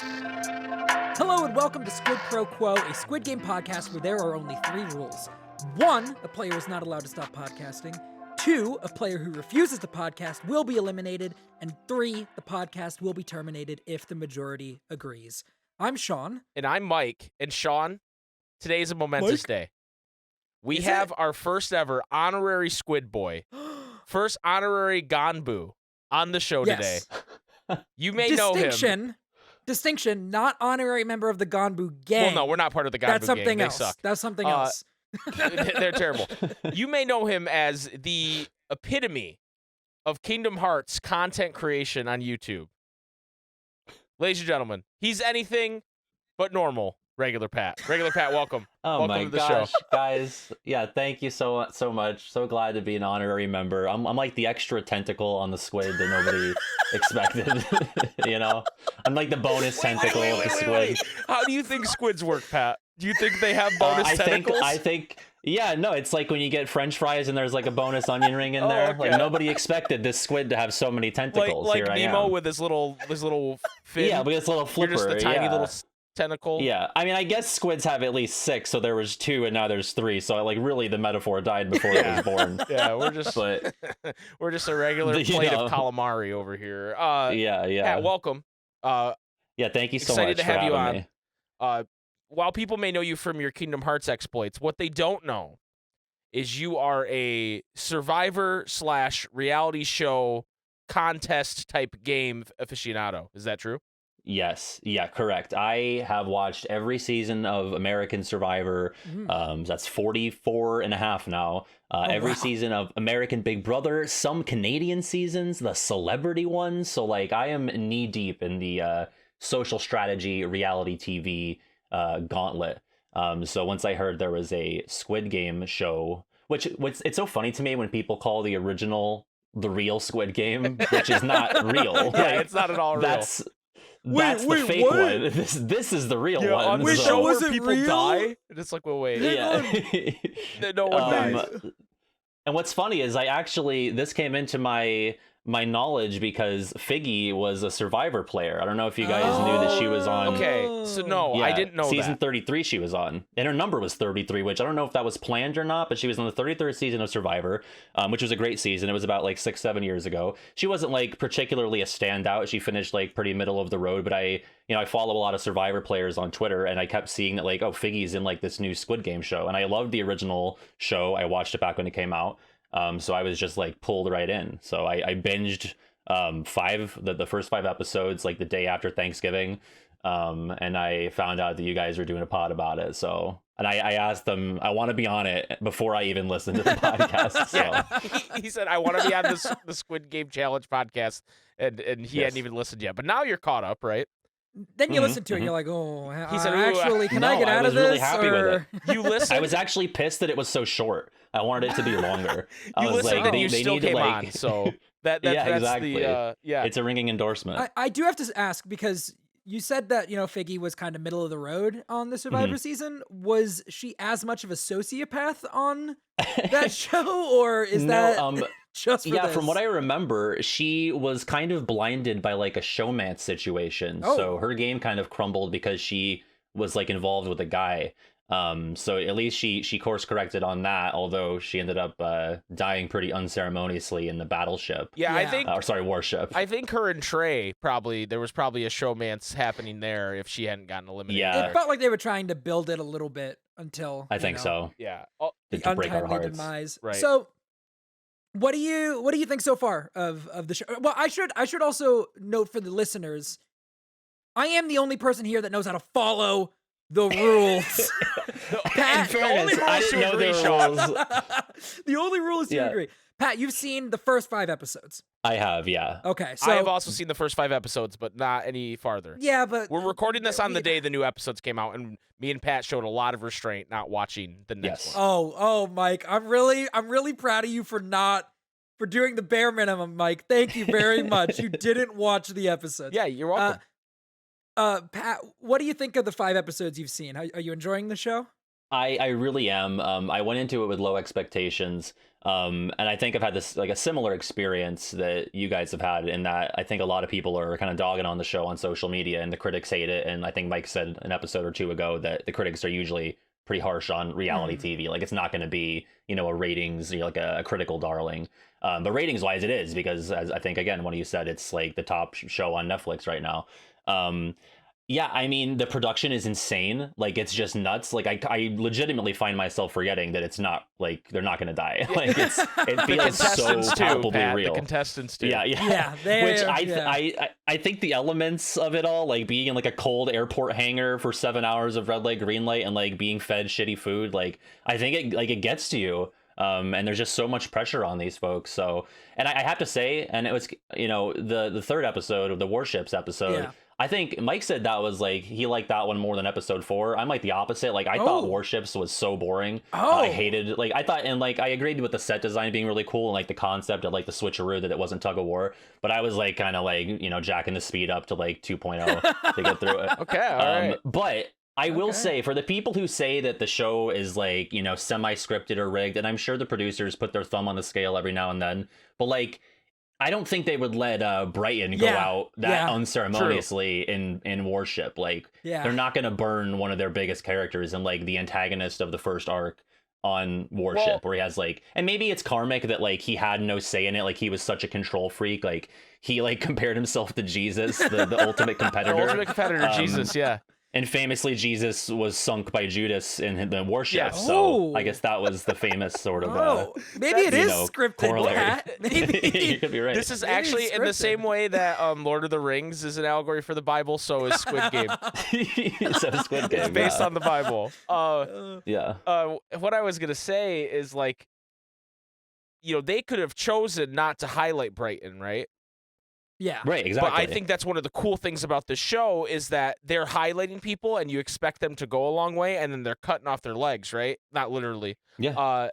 Hello and welcome to Squid Pro Quo, a Squid Game podcast where there are only 3 rules. 1, a player is not allowed to stop podcasting. 2, a player who refuses to podcast will be eliminated. And 3, the podcast will be terminated if the majority agrees. I'm Sean. And I'm Mike. And Sean, today is a momentous day. We have our first ever honorary Squid Boy, first honorary Ganbu on the show today. You may know him. Distinction, not honorary member of the Ganbu gang. Well, no, we're not part of the Ganbu gang. That's something They else. suck. That's something else. They're terrible. You may know him as the epitome of Kingdom Hearts content creation on YouTube. Ladies and gentlemen, he's anything but normal. Regular Pat. Regular Pat, welcome. Oh welcome my to the gosh, show. guys. Yeah, thank you so much. So glad to be an honorary member. I'm like the extra tentacle on the squid that nobody expected. You know? I'm like the bonus tentacle of the squid. How do you think squids work, Pat? Do you think they have bonus tentacles? I think yeah, no, it's like when you get French fries and there's like a bonus onion ring in there. Okay. Like nobody expected this squid to have so many tentacles. Like Here I Nemo am. with his little fin. Yeah, but it's a little flipper. You're just the tiny little tentacle. Yeah, I mean, I guess squids have at least 6, so there was 2 and now there's 3. So like, really, the metaphor died before it was born. Yeah, we're just we're just a regular plate of calamari over here. Yeah. Pat, welcome. Yeah, thank you so excited much to have for you having on. me. While people may know you from your Kingdom Hearts exploits, what they don't know is you are a Survivor/reality show contest type game aficionado. Is that true? Yes, yeah, correct. I have watched every season of American Survivor. That's 44 and a half now. Every season of American Big Brother, some Canadian seasons, the celebrity ones. So like I am knee deep in the social strategy reality TV gauntlet. So once I heard there was a Squid Game show, which it's so funny to me when people call the original the real Squid Game, which is not real. Yeah, it's not at all real. That's the fake one. This is the real one. On the so. show where people die, and it's like, well, wait. Yeah. No one dies. And what's funny is this came into my knowledge because Figgy was a Survivor player. I don't know if you guys knew that she was on. Okay, so no, I didn't know season that. 33 she was on, and her number was 33, which I don't know if that was planned or not, but she was on the 33rd season of Survivor, which was a great season. It was about like 6-7 years ago. She wasn't like particularly a standout. She finished like pretty middle of the road, but I follow a lot of Survivor players on Twitter, and I kept seeing that like, oh, Figgy's in like this new Squid Game show, and I loved the original show. I watched it back when it came out. So I was just like pulled right in. So I binged the first 5 episodes like the day after Thanksgiving. And I found out that you guys were doing a pod about it. So, and I asked them, I want to be on it before I even listened to the podcast. So. Yeah. He said, I want to be on the Squid Game Challenge podcast. And he hadn't even listened yet. But now you're caught up, right? Then you listen to it and you're like, he said, actually, can no, I get out of this? Really happy with it. You listened? I was actually pissed that it was so short. I wanted it to be longer. You I was listened like, and they you still need to came like... on, so that's exactly. the It's a ringing endorsement. I do have to ask, because you said that, Figgy was kind of middle of the road on the Survivor season. Was she as much of a sociopath on that show, or is that just for this? From what I remember, she was kind of blinded by like a showmance situation. So her game kind of crumbled because she was like involved with a guy. So at least she course corrected on that, although she ended up dying pretty unceremoniously in the battleship. Yeah, I think warship. I think her and Trey there was probably a showmance happening there if she hadn't gotten eliminated. Yeah. It felt like they were trying to build it a little bit until I think so. Yeah. The break our untimely hearts. demise. Right. So what do you think so far of the show? Well, I should also note for the listeners, I am the only person here that knows how to follow the rules. Pat, the only rule is to agree, Sean. The only rule is to agree. Pat, you've seen the first 5 episodes. I have, yeah. Okay, so I have also seen the first 5 episodes, but not any farther. Yeah, but we're recording this on the day the new episodes came out, and me and Pat showed a lot of restraint not watching the next one. Oh, Mike, I'm really proud of you for doing the bare minimum, Mike. Thank you very much. You didn't watch the episodes. Yeah, you're welcome. Pat, what do you think of the 5 episodes you've seen? Are you enjoying the show? I really am. I went into it with low expectations. And I think I've had this like a similar experience that you guys have had, in that I think a lot of people are kind of dogging on the show on social media and the critics hate it. And I think Mike said an episode or two ago that the critics are usually pretty harsh on reality TV. Like, it's not going to be, a ratings, like a critical darling. But ratings wise, it is, because, as I think, again, one of you said, it's like the top show on Netflix right now. Yeah, I mean, the production is insane. Like, it's just nuts. Like, I legitimately find myself forgetting that it's not, like, they're not going to die. Like, it feels so palpably real. The contestants too. Yeah. Which I think the elements of it all, like being in like a cold airport hangar for 7 hours of red light, green light, and like being fed shitty food, like, I think it gets to you. And there's just so much pressure on these folks. So, and I have to say, and it was, the third episode of the Warships episode, I think Mike said that was like, he liked that one more than episode 4. I'm like the opposite. Like, I thought Warships was so boring. I hated, like, I thought, and like, I agreed with the set design being really cool, and like the concept of like the switcheroo that it wasn't tug of war, but I was like kind of like, jacking the speed up to like 2.0 to get through it. Okay. All right. But I will say, for the people who say that the show is like, semi-scripted or rigged, and I'm sure the producers put their thumb on the scale every now and then, but like, I don't think they would let Brighton go out that unceremoniously in Warship. Like, they're not going to burn one of their biggest characters and like the antagonist of the first arc on Warship, where he has like, and maybe it's karmic that like he had no say in it. Like, he was such a control freak. Like, he like compared himself to Jesus, the ultimate competitor. The ultimate competitor, Jesus. Yeah. And famously, Jesus was sunk by Judas in the Warship. So I guess that was the famous sort of maybe it is scripted. Corollary. Maybe You could be right. This is actually in the same way that Lord of the Rings is an allegory for the Bible, so is Squid Game. Squid Game. It's based on the Bible. What I was gonna say is, like, they could have chosen not to highlight Brighton, right? Yeah. Right, exactly. But I think that's one of the cool things about the show, is that they're highlighting people and you expect them to go a long way, and then they're cutting off their legs, right? Not literally. Yeah.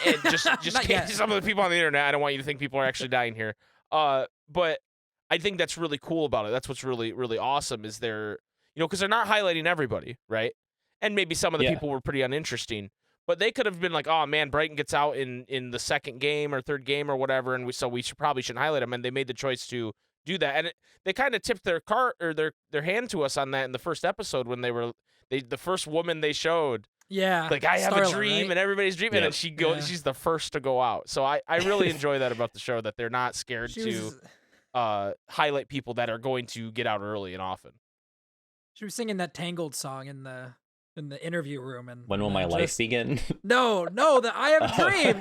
And just some of the people on the internet, I don't want you to think people are actually dying here. But I think that's really cool about it. That's what's really, really awesome, is they're, because they're not highlighting everybody, right? And maybe some of the people were pretty uninteresting. But they could have been like, oh man, Brighton gets out in the second game or third game or whatever, and we probably shouldn't highlight them. And they made the choice to do that, and they kind of tipped their hand to us on that in the first episode when the first woman they showed. Yeah, like, I have Starla, a dream, right? and everybody's dreaming, and she's the first to go out. So I really enjoy that about the show, that they're not scared to highlight people that are going to get out early and often. She was singing that Tangled song in the interview room, and when will my life begin? No, the I Have a Dream.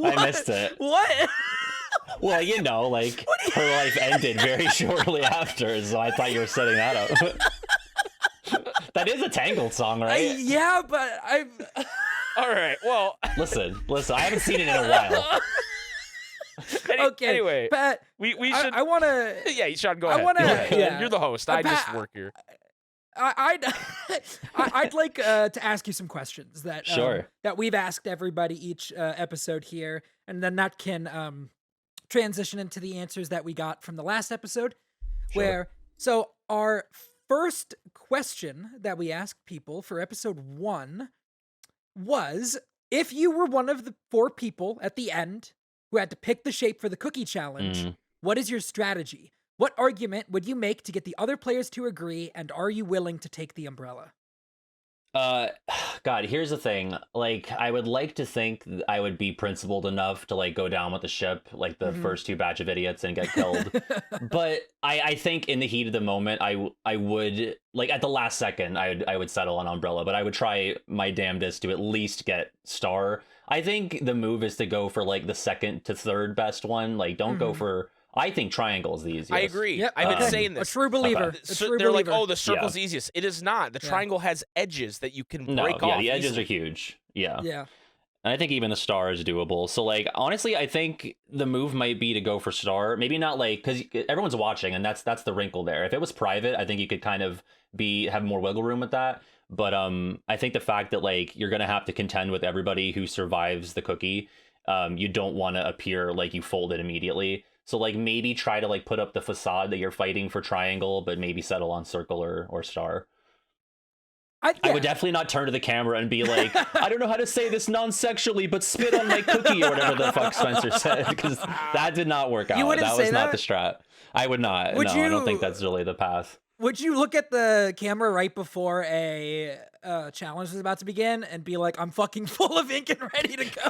I missed it. What? Well, like, her life ended very shortly after, so I thought you were setting that up. That is a Tangled song, right? Yeah, but I've. All right. Well, listen. I haven't seen it in a while. Okay. Anyway, Pat, we should. I want to. Yeah, Sean, go ahead. Yeah. You're the host. I just work here. I'd like to ask you some questions that that we've asked everybody each episode here, and then that can transition into the answers that we got from the last episode. So our first question that we asked people for episode 1 was, if you were one of the 4 people at the end who had to pick the shape for the cookie challenge, what is your strategy? What argument would you make to get the other players to agree, and are you willing to take the umbrella? God, here's the thing. Like, I would like to think that I would be principled enough to like go down with the ship, like the first 2 batch of idiots, and get killed. But I think in the heat of the moment, I would, like, at the last second, I would settle on umbrella, but I would try my damnedest to at least get star. I think the move is to go for like the second to third best one. Like, don't go for. I think triangle is the easiest. I agree. Yep. I've been saying this. A true believer. They're like, oh, the circle's easiest. It is not. The triangle has edges that you can break off. Yeah, the edges easily. are huge. Yeah. Yeah. And I think even the star is doable. So, like, honestly, I think the move might be to go for star. Maybe not, like, because everyone's watching, and that's the wrinkle there. If it was private, I think you could kind of have more wiggle room with that. But I think the fact that, like, you're gonna have to contend with everybody who survives the cookie. You don't want to appear like you folded immediately. So, like, maybe try to, like, put up the facade that you're fighting for triangle, but maybe settle on circle or star. I would definitely not turn to the camera and be like, I don't know how to say this non-sexually, but spit on my cookie or whatever the fuck Spencer said, because that did not work out. You wouldn't That say was not that? the strat. I would not. Would No, I don't think that's really the path. Would you look at the camera right before a challenge was about to begin and be like, I'm fucking full of ink and ready to go?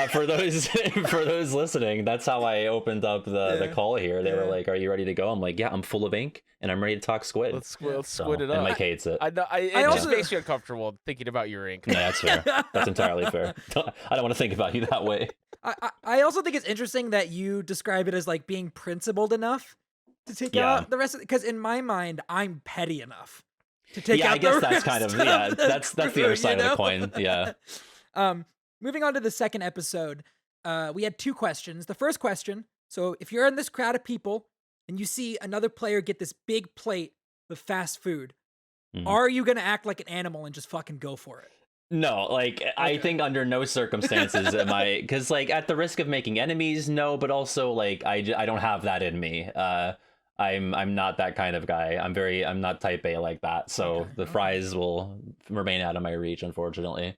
For those listening, that's how I opened up the call here. They were like, "Are you ready to go?" I'm like, "Yeah, I'm full of ink and I'm ready to talk Squid." Let's squid it up. And Mike hates it. It just makes you uncomfortable thinking about your ink. No, that's fair. That's entirely fair. I don't want to think about you that way. I also think it's interesting that you describe it as like being principled enough to take out the rest of it, because in my mind, I'm petty enough to take out I guess the that's rest kind of the that's the crew, other side you know? of the coin. Yeah. Moving on to the second episode, we had 2 questions. The first question, so if you're in this crowd of people and you see another player get this big plate of fast food, are you going to act like an animal and just fucking go for it? No, like, I think under no circumstances am I, because like at the risk of making enemies, no, but also like I don't have that in me. I'm not that kind of guy. I'm not type A like that. So the fries will remain out of my reach, unfortunately.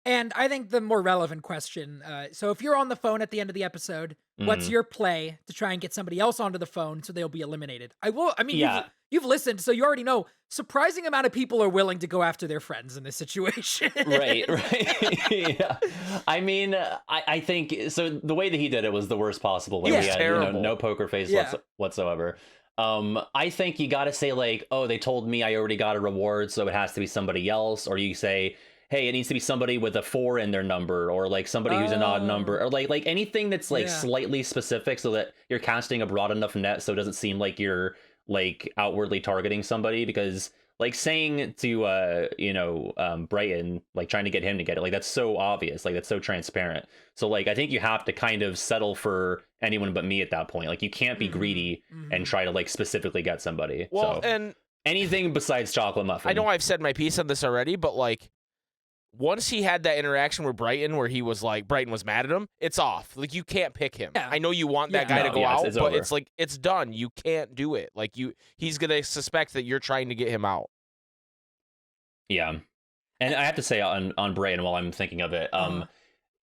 And I think the more relevant question, so if you're on the phone at the end of the episode, what's your play to try and get somebody else onto the phone so they'll be eliminated? You've listened, so you already know. Surprising amount of people are willing to go after their friends in this situation. Right. Yeah. I mean, I think, so the way that he did it was the worst possible way. He was He had, terrible. no poker face whatsoever. I think you got to say like, oh, they told me I already got a reward, so it has to be somebody else. Or you say, hey, it needs to be somebody with a 4 in their number, or like somebody who's an odd number, or like anything that's like slightly specific, so that you're casting a broad enough net so it doesn't seem like you're like outwardly targeting somebody. Because like saying to Brighton, like trying to get him to get it, like that's so obvious, like that's so transparent. So like I think you have to kind of settle for anyone but me at that point. Like you can't be greedy and try to like specifically get somebody. Well, so and anything besides chocolate muffin. I know I've said my piece on this already, but like once he had that interaction with Brighton where he was like, Brighton was mad at him, it's off. Like, you can't pick him. Yeah. I know you want that guy to go it's- out, it's but over. it's like, it's done. You can't do it. Like, he's going to suspect that you're trying to get him out. Yeah. And I have to say on Brighton, while I'm thinking of it,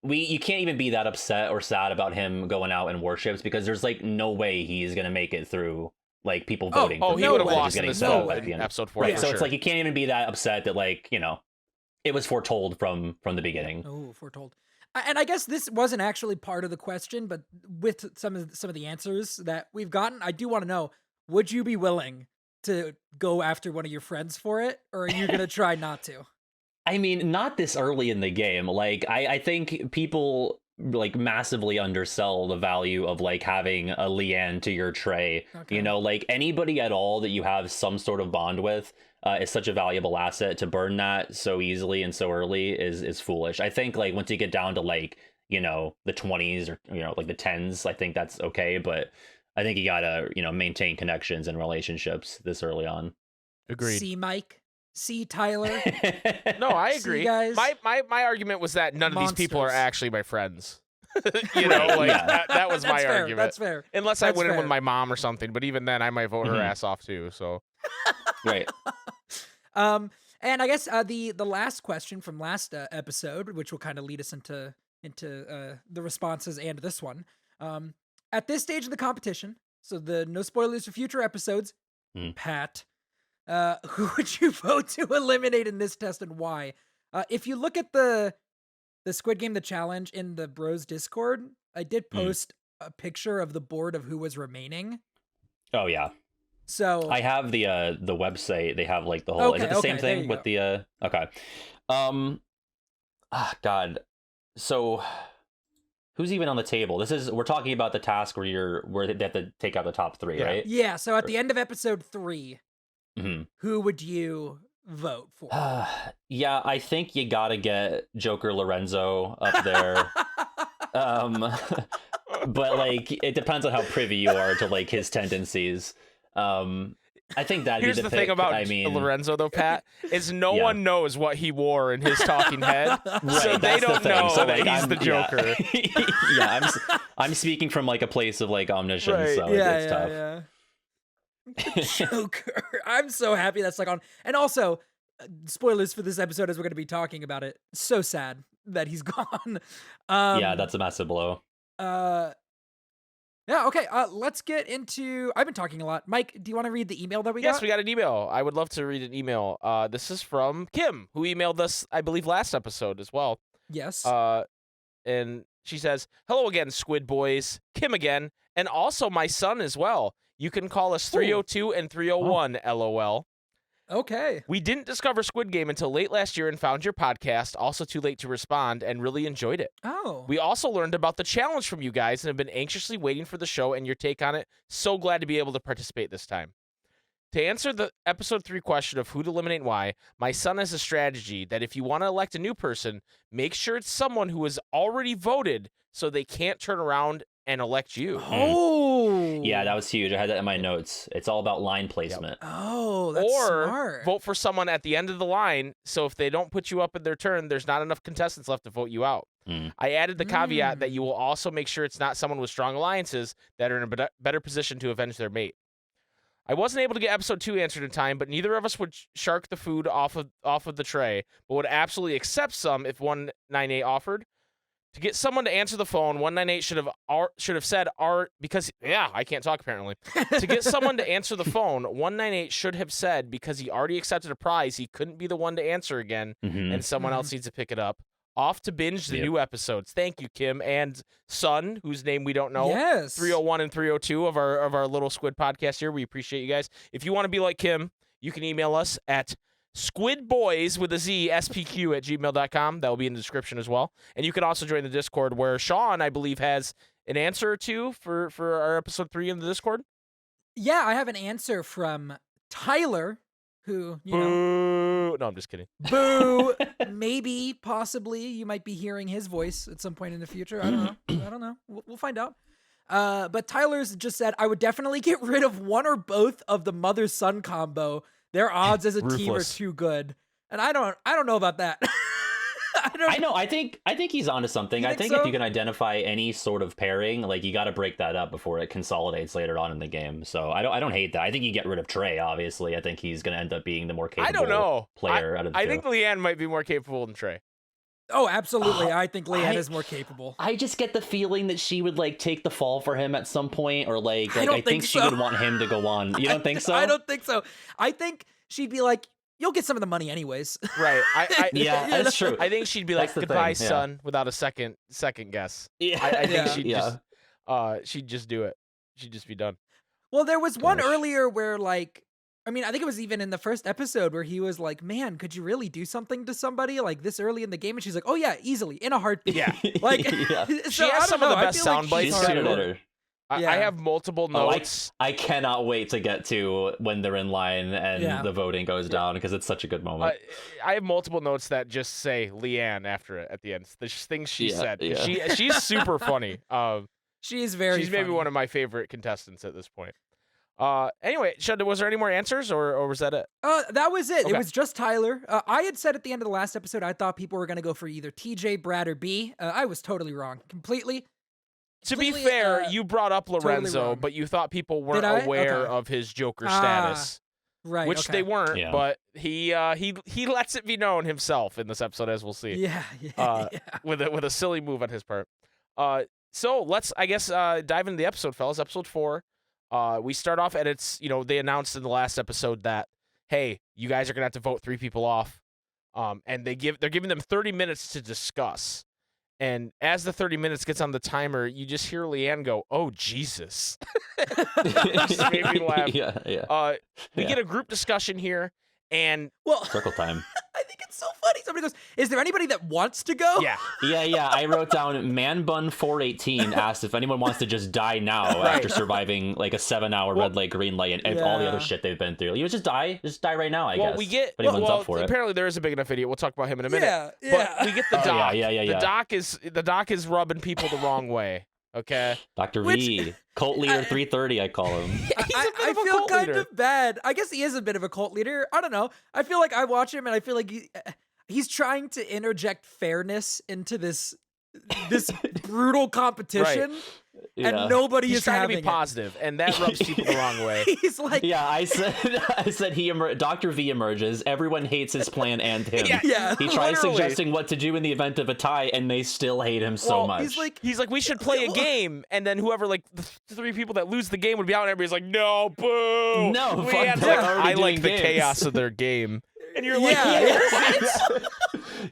you can't even be that upset or sad about him going out in warships, because there's like no way he's going to make it through like people voting. for He him, would have because he's lost in getting this set up vote at the in end. episode 4. Right. for So sure. it's like you can't even be that upset that like, it was foretold from the beginning. Oh, foretold. And I guess this wasn't actually part of the question, but with some of the answers that we've gotten, I do want to know, would you be willing to go after one of your friends for it, or are you going to try not to? I mean, not this early in the game. Like, I think people like massively undersell the value of like having a Leanne to your tray. Okay. Like anybody at all that you have some sort of bond with is such a valuable asset. To burn that so easily and so early is foolish. I think like once you get down to like, the 20s or, like the 10s, I think that's okay. But I think you gotta, maintain connections and relationships this early on. Agreed. See Mike? See Tyler? No, I See, agree. guys? My argument was that none of these people are Monsters. actually my friends. Right, yeah. that was my That's fair. argument. That's fair. Unless I That's went in fair. with my mom or something, but even then I might vote her ass off too. So Right. And I guess the last question from last episode, which will kind of lead us into the responses and this one. At this stage of the competition, so the no spoilers for future episodes, Pat, who would you vote to eliminate in this test and why? If you look at the Squid Game, the challenge in the Bros Discord, I did post a picture of the board of who was remaining. Oh yeah. So I have the website. They have like the whole. Is it the same there thing you with go. the? Okay. God. So, who's even on the table? We're talking about the task where they have to take out the top 3, Yeah. right? yeah, so at the end of episode 3, Mhm. who would you vote for? Yeah, I think you gotta get Joker Lorenzo up there. But like, it depends on how privy you are to like his tendencies. I think that'd here's be the pick. thing about I mean, Lorenzo though, Pat, is no Yeah. one knows what he wore in his talking head, so Right, they that's the don't thing. know So, that like, he's the Joker. Yeah, I'm speaking from like a place of like omniscience, Right. so yeah, it's tough. yeah. Joker. I'm so happy that's like on. And also, spoilers for this episode as we're going to be talking about it. So sad that he's gone. Yeah, that's a massive blow. Yeah, okay. Let's get into. I've been talking a lot. Mike, do you want to read the email that we got? Yes, we got an email. I would love to read an email. This is from Kim, who emailed us, I believe, last episode as well. Yes. And she says, "Hello again, Squid Boys. Kim again, and also my son as well. You can call us 302 and 301, LOL. Okay. We didn't discover Squid Game until late last year and found your podcast, also too late to respond, and really enjoyed it. Oh. We also learned about the challenge from you guys and have been anxiously waiting for the show and your take on it. So glad to be able to participate this time. To answer the episode 3 question of who to eliminate and why, my son has a strategy that if you want to elect a new person, make sure it's someone who has already voted so they can't turn around and elect you. Oh. Yeah, that was huge. I had that in my notes. It's all about line placement. Oh, that's Or smart. vote for someone at the end of the line, so if they don't put you up in their turn, there's not enough contestants left to vote you out. I added the caveat that you will also make sure it's not someone with strong alliances that are in a better position to avenge their mate. I wasn't able to get episode 2 answered in time, but neither of us would shark the food off of the tray, but would absolutely accept some if 198 offered. To get someone to answer the phone, 198 should have said art because I can't talk apparently. To get someone to answer the phone, 198 should have said because he already accepted a prize, he couldn't be the one to answer again, and someone else needs to pick it up. Off to binge the new episodes. Thank you, Kim and Son, whose name we don't know. Yes. 301 and 302 of our little Squid podcast here. We appreciate you guys. If you want to be like Kim, you can email us at squidboys with a Z, SPQ at gmail.com. That will be in the description as well. And you can also join the Discord where Sean, I believe, has an answer or two for our episode 3 in the Discord. Yeah, I have an answer from Tyler, who, you know. Boo. No, I'm just kidding. Boo. Maybe, possibly, you might be hearing his voice at some point in the future. I don't know. We'll find out. But Tyler's just said, I would definitely get rid of one or both of the mother-son combo. Their odds as a team are too good. And I don't know about that. I know. I think he's onto something. I think so? if you can identify any sort of pairing, like you got to break that up before it consolidates later on in the game. So I don't hate that. I think you get rid of Trey. Obviously, I think he's going to end up being the more capable player out of the two. I think Leanne might be more capable than Trey. Oh, absolutely. I think Leanne is more capable. I just get the feeling that she would like take the fall for him at some point, or I think she so. would want him to go on. You don't think so? I don't think so. I think she'd be like, you'll get some of the money anywa's. Right. Yeah, that's true. I think she'd be like, goodbye, son, without a second guess. Yeah. I think she'd just do it. She'd just be done. Well, there was one earlier where I think it was even in the first episode where he was like, man, could you really do something to somebody like this early in the game? And she's like, oh yeah, easily, in a heartbeat. Yeah. So she has some of the best sound bites. I have multiple notes. I cannot wait to get to when they're in line and the voting goes down because it's such a good moment. I have multiple notes that just say Leanne after it at the end. The things she said. Yeah. She's super funny. She is very She's maybe one of my favorite contestants at this point. Anyway, was there any more answers or was that it? That was it. Okay. It was just Tyler. I had said at the end of the last episode, I thought people were going to go for either TJ, Brad, or B. I was totally wrong. Completely. To be fair, you brought up Lorenzo, totally but you thought people weren't aware of his Joker status. Right. Which they weren't, but he lets it be known himself in this episode, as we'll see. Yeah. With a silly move on his part. So let's, I guess, dive into the episode, fellas. Episode 4. We start off and it's, they announced in the last episode that, hey, you guys are gonna have to vote 3 people off. And they're giving them 30 minutes to discuss. And as the 30 minutes gets on the timer, you just hear Leanne go, "Oh Jesus!" Just made me laugh. Yeah. We get a group discussion here, and circle time. I think it's so funny. Somebody goes, "Is there anybody that wants to go?" Yeah. I wrote down Man Bun 418 asked if anyone wants to just die now after surviving like a 7-hour red light, green light, and all the other shit they've been through. You just die right now. I guess. We get. If anyone's up for it. Apparently, there is a big enough idiot. We'll talk about him in a minute. Yeah. But we get the doc. Yeah. The doc is rubbing people the wrong way. Okay. Dr. V, cult leader 330, I call him. I feel kind of bad. I guess he is a bit of a cult leader. I don't know. I feel like I watch him and I feel like he's trying to interject fairness into this brutal competition. Right. and nobody He's is trying to having be positive, and that rubs people the wrong way. He's like, yeah, I said Dr. V emerges. Everyone hates his plan and him. Yeah, He tries literally. suggesting what to do in the event of a tie, and they still hate him so much. He's like, we should play a game, and then whoever, like, the three people that lose the game would be out, and everybody's like, no, boo. No, Leanne's they're like, already I like doing the games. chaos of their game. And you're Yeah. like,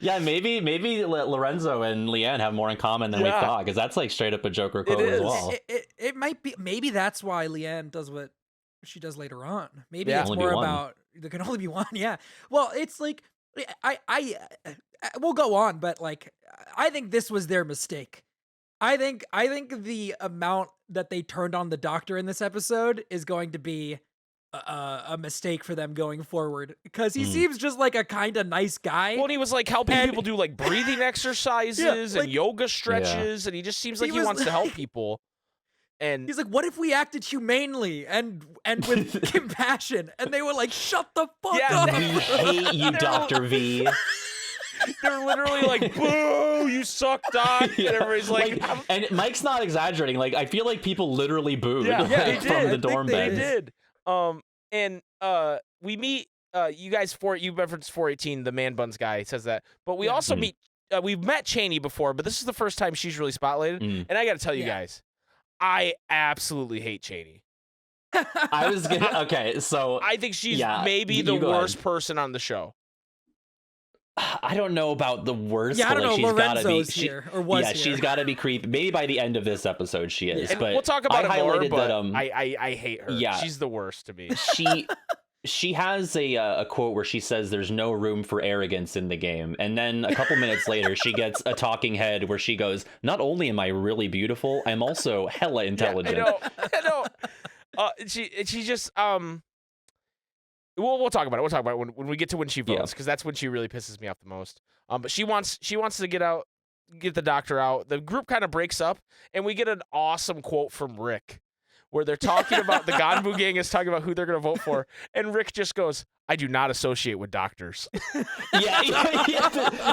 Yeah, maybe Lorenzo and Leanne have more in common than we thought, because that's like straight up a Joker quote as well. It might be. Maybe that's why Leanne does what she does later on. Maybe Yeah. it's Only be more one. about there can only be one. Yeah. Well, it's like I we'll go on, but like I think this was their mistake. I think the amount that they turned on the Doctor in this episode is going to be a mistake for them going forward, because he seems just like a kind of nice guy. well, and he was like helping people do like breathing exercises like- and yoga stretches, and he just seems like he was- wants to help people. And He's like, what if we acted humanely and with compassion? And they were like, shut the fuck Yeah, up. We hate you, Dr. V. they're literally like, boo, you suck, Doc. And everybody's like, and Mike's not exaggerating. Like, I feel like people literally booed Yeah, they from did. the I dorm think they they beds. did. And we meet you guys you referenced 418, the man buns guy says that, but we also meet we've met Cheney before, but this is the first time she's really spotlighted. And I got to tell you guys, I absolutely hate Cheney. I was gonna. Okay, so I think she's maybe you the go worst ahead. person on the show. I don't know about the worst. Yeah, I but, don't like, know. she's gotta Lorenzo's be, here, or was here. she's got to be creepy. Maybe by the end of this episode, she is. And But we'll talk about I it more, highlighted but that. I hate her. yeah. She's the worst to me. She has a quote where she says there's no room for arrogance in the game, and then a couple minutes later she gets a talking head where she goes, not only am I really beautiful, I'm also hella intelligent. I know. She just we'll talk about it. We'll talk about it when we get to when she votes, because that's when she really pisses me off the most. But she wants to get the Doctor out. The group kind of breaks up, and we get an awesome quote from Rick, where they're talking about the Ganbu gang is talking about who they're going to vote for, and Rick just goes, "I do not associate with doctors." Yeah.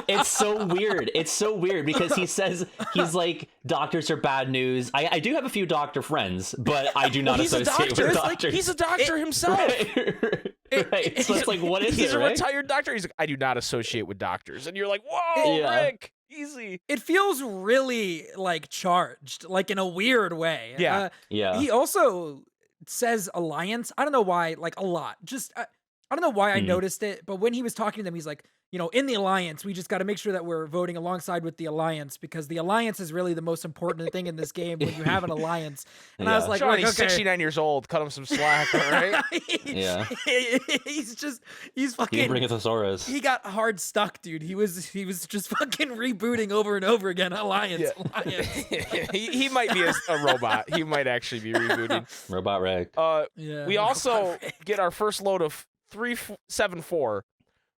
It's so weird. It's so weird because he's like, doctors are bad news. I do have a few doctor friends, but I do not He's a associate doctor. with It's like, doctors. he's a doctor himself. Right. So it's like, what is He's it, a Rick? retired doctor. He's like, I do not associate with doctors, and you're like, whoa, Yeah. Rick, easy. It feels really like charged, like in a weird way. Yeah. Yeah. He also says alliance. I don't know why, like a lot. Just I don't know why I noticed it, but when he was talking to them, he's like, in the alliance, we just got to make sure that we're voting alongside with the alliance, because the alliance is really the most important thing in this game when you have an alliance. And I was like, Sean, Rick, he's okay. 69 years old. Cut him some slack, all right? Yeah. he's fucking. You bring a thesaurus. He got hard stuck, dude. He was just fucking rebooting over and over again. Alliance. he might be a robot. He might actually be rebooting. Robot Rick. Yeah. We also get our first load of 374,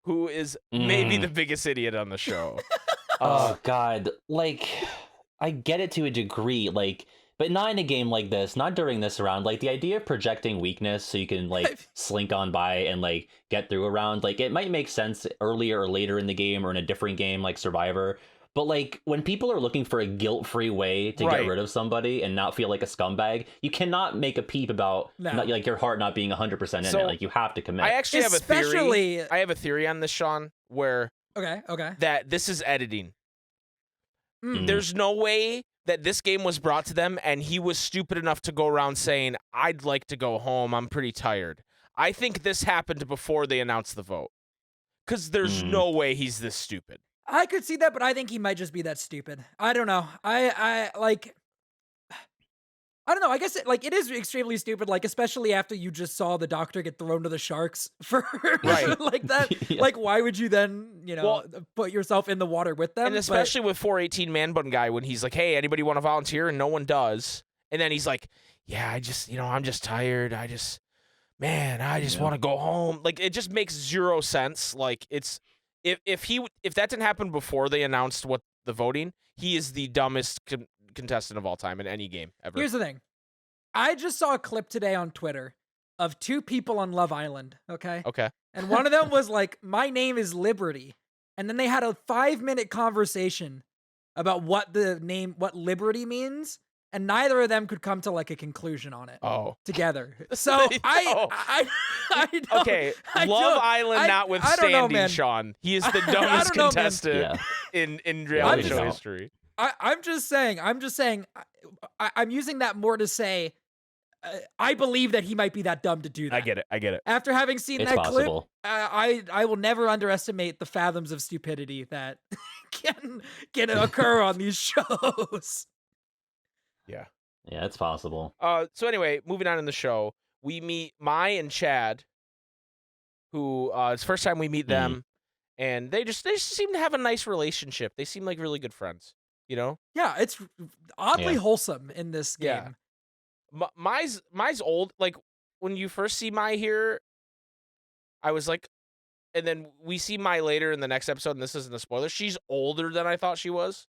who is maybe the biggest idiot on the show. Oh God, like I get it to a degree, like, but not in a game like this, not during this round. Like the idea of projecting weakness so you can like slink on by and like get through a round, like it might make sense earlier or later in the game or in a different game like Survivor. But like when people are looking for a guilt-free way to get rid of somebody and not feel like a scumbag, you cannot make a peep about like your heart not being 100% in it. Like you have to commit. I actually have a theory. I have a theory on this, Sean, where okay, that this is editing. There's no way that this game was brought to them and he was stupid enough to go around saying, I'd like to go home, I'm pretty tired. I think this happened before they announced the vote. Because there's no way he's this stupid. I could see that, but I think he might just be that stupid. I don't know. I don't know. I guess it is extremely stupid, like especially after you just saw the Doctor get thrown to the sharks for like that. Yeah. Like, why would you then put yourself in the water with them? And especially with 418 Man Bun Guy, when he's like, "Hey, anybody want to volunteer?" and no one does, and then he's like, "Yeah, I'm just tired. I just want to go home." Like it just makes zero sense. Like it's. If that didn't happen before they announced what the voting, he is the dumbest contestant of all time in any game ever. Here's the thing. I just saw a clip today on Twitter of two people on Love Island, okay? Okay. And one of them was like, "My name is Liberty." And then they had a 5-minute conversation about what Liberty means. and neither of them could come to like a conclusion on it together. So No. I don't, Okay, I Love don't- Island I don't notwithstanding, know, man. Sean, he is the I dumbest don't know, man. contestant in reality show history. I'm just saying. I'm using that more to say. I believe that he might be that dumb to do that. I get it. After having seen It's that possible. clip, I will never underestimate the fathoms of stupidity that can occur on these shows. Yeah, it's possible. So anyway, moving on in the show, we meet Mai and Chad, who it's the first time we meet them, and they just seem to have a nice relationship. They seem like really good friends, you know? Yeah, it's oddly wholesome in this game. Yeah. Mai's old. Like when you first see Mai here, I was like, and then we see Mai later in the next episode, and this isn't a spoiler. She's older than I thought she was.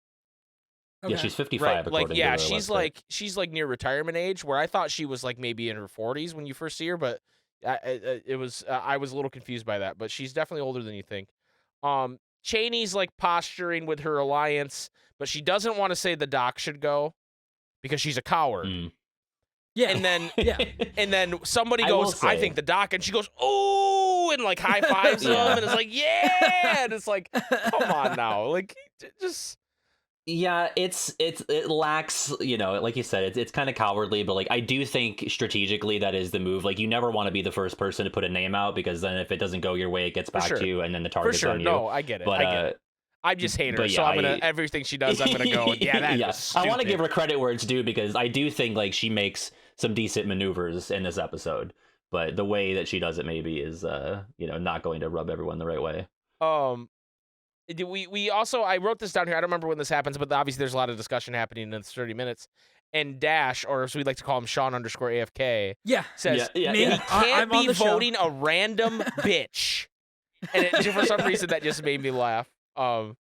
Okay. Yeah, she's 55. Right, like according to the she's website. like near retirement age, where I thought she was like maybe in her 40s when you first see her, but I was a little confused by that. But she's definitely older than you think. Cheney's like posturing with her alliance, but she doesn't want to say the doc should go because she's a coward. Yeah, And then yeah. and then somebody I will goes, I say- think the doc, and she goes, "Oh," and like high fives him, and it's like, yeah, and it's like, come on now, like just. Yeah, it lacks, like you said, it's kind of cowardly, but like I do think strategically that is the move. Like you never want to be the first person to put a name out because then if it doesn't go your way, it gets back sure. to you, and then the For target's sure, on you. no, I get it. But I get it. I just hate her, but so yeah, I'm gonna everything she does, I'm gonna go. And yeah, that was stupid. I want to give her credit where it's due because I do think like she makes some decent maneuvers in this episode, but the way that she does it maybe is not going to rub everyone the right way. We also, I wrote this down here. I don't remember when this happens, but obviously there's a lot of discussion happening in this 30 minutes. And Dash, or as we like to call him, Sean_AFK, says, Yeah. "You I'm can't on be the show." voting a random bitch." And for some reason, that just made me laugh. I